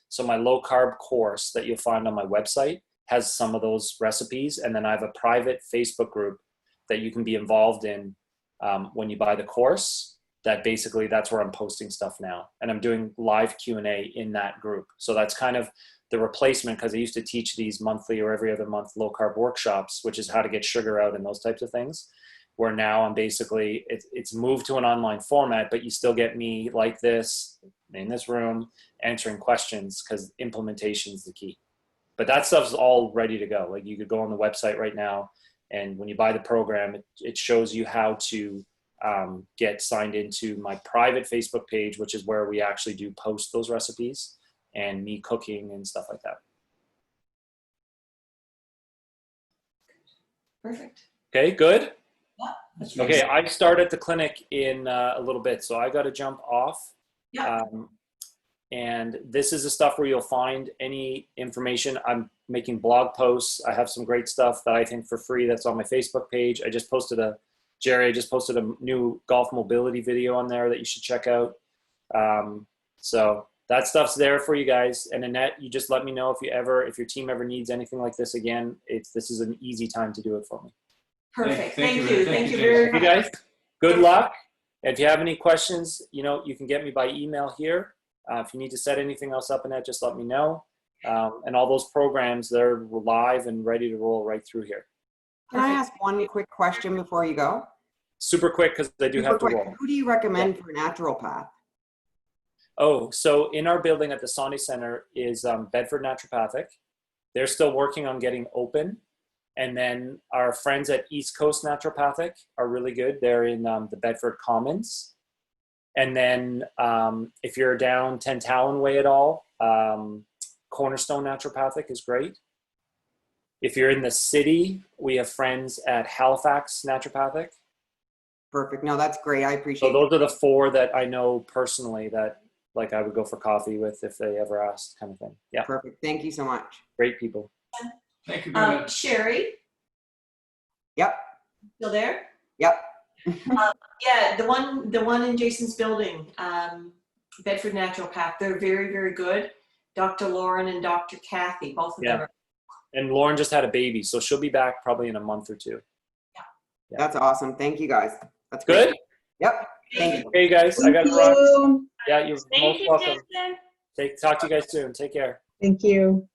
So my low carb course that you'll find on my website has some of those recipes. And then I have a private Facebook group that you can be involved in when you buy the course. That basically that's where I'm posting stuff now. And I'm doing live Q&A in that group. So that's kind of the replacement, because I used to teach these monthly or every other month low carb workshops, which is how to get sugar out and those types of things, where now I'm basically, it's moved to an online format, but you still get me like this in this room answering questions, because implementation is the key. But that stuff's all ready to go. Like you could go on the website right now, and when you buy the program, it shows you how to get signed into my private Facebook page, which is where we actually do post those recipes and me cooking and stuff like that. Perfect. Okay, good. Yeah, that's Okay, I start at the clinic in a little bit, so I got to jump off. Yeah. And this is the stuff where you'll find any information. I'm making blog posts. I have some great stuff that I think for free that's on my Facebook page. I just posted a new golf mobility video on there that you should check out. So that stuff's there for you guys. And Annette, you just let me know if your team ever needs anything like this again. This is an easy time to do it for me. Perfect. Thank you. Thank Thank you, you very much. You guys, good luck. If you have any questions, you can get me by email here. If you need to set anything else up, Annette, just let me know. And all those programs, they're live and ready to roll right through here. Can I ask one quick question before you go? Super quick, because I do have to roll. Who do you recommend for naturopath? Oh, so in our building at the Sawney Center is Bedford Naturopathic. They're still working on getting open. And then our friends at East Coast Naturopathic are really good. They're in the Bedford Commons. And then if you're down Tantallon Way at all, Cornerstone Naturopathic is great. If you're in the city, we have friends at Halifax Naturopathic. Perfect. No, that's great. I appreciate So those are the 4 that I know personally that like I would go for coffee with if they ever asked, kind of thing. Yeah. Perfect. Thank you so much. Great people. Thank you very much. Sherry, Yep. still there? Yep. Yeah, the one in Jason's building, Bedford Naturopath, they're very, very good. Dr. Lauren and Dr. Kathy, both of them are. And Lauren just had a baby, so she'll be back probably in a month or 2. Yeah. That's awesome. Thank you guys. That's Good? great. Yep. Thank you. Okay, guys, I got to run. Yeah, you're Thank most you, welcome. Jason. Talk to you guys soon. Take care. Thank you.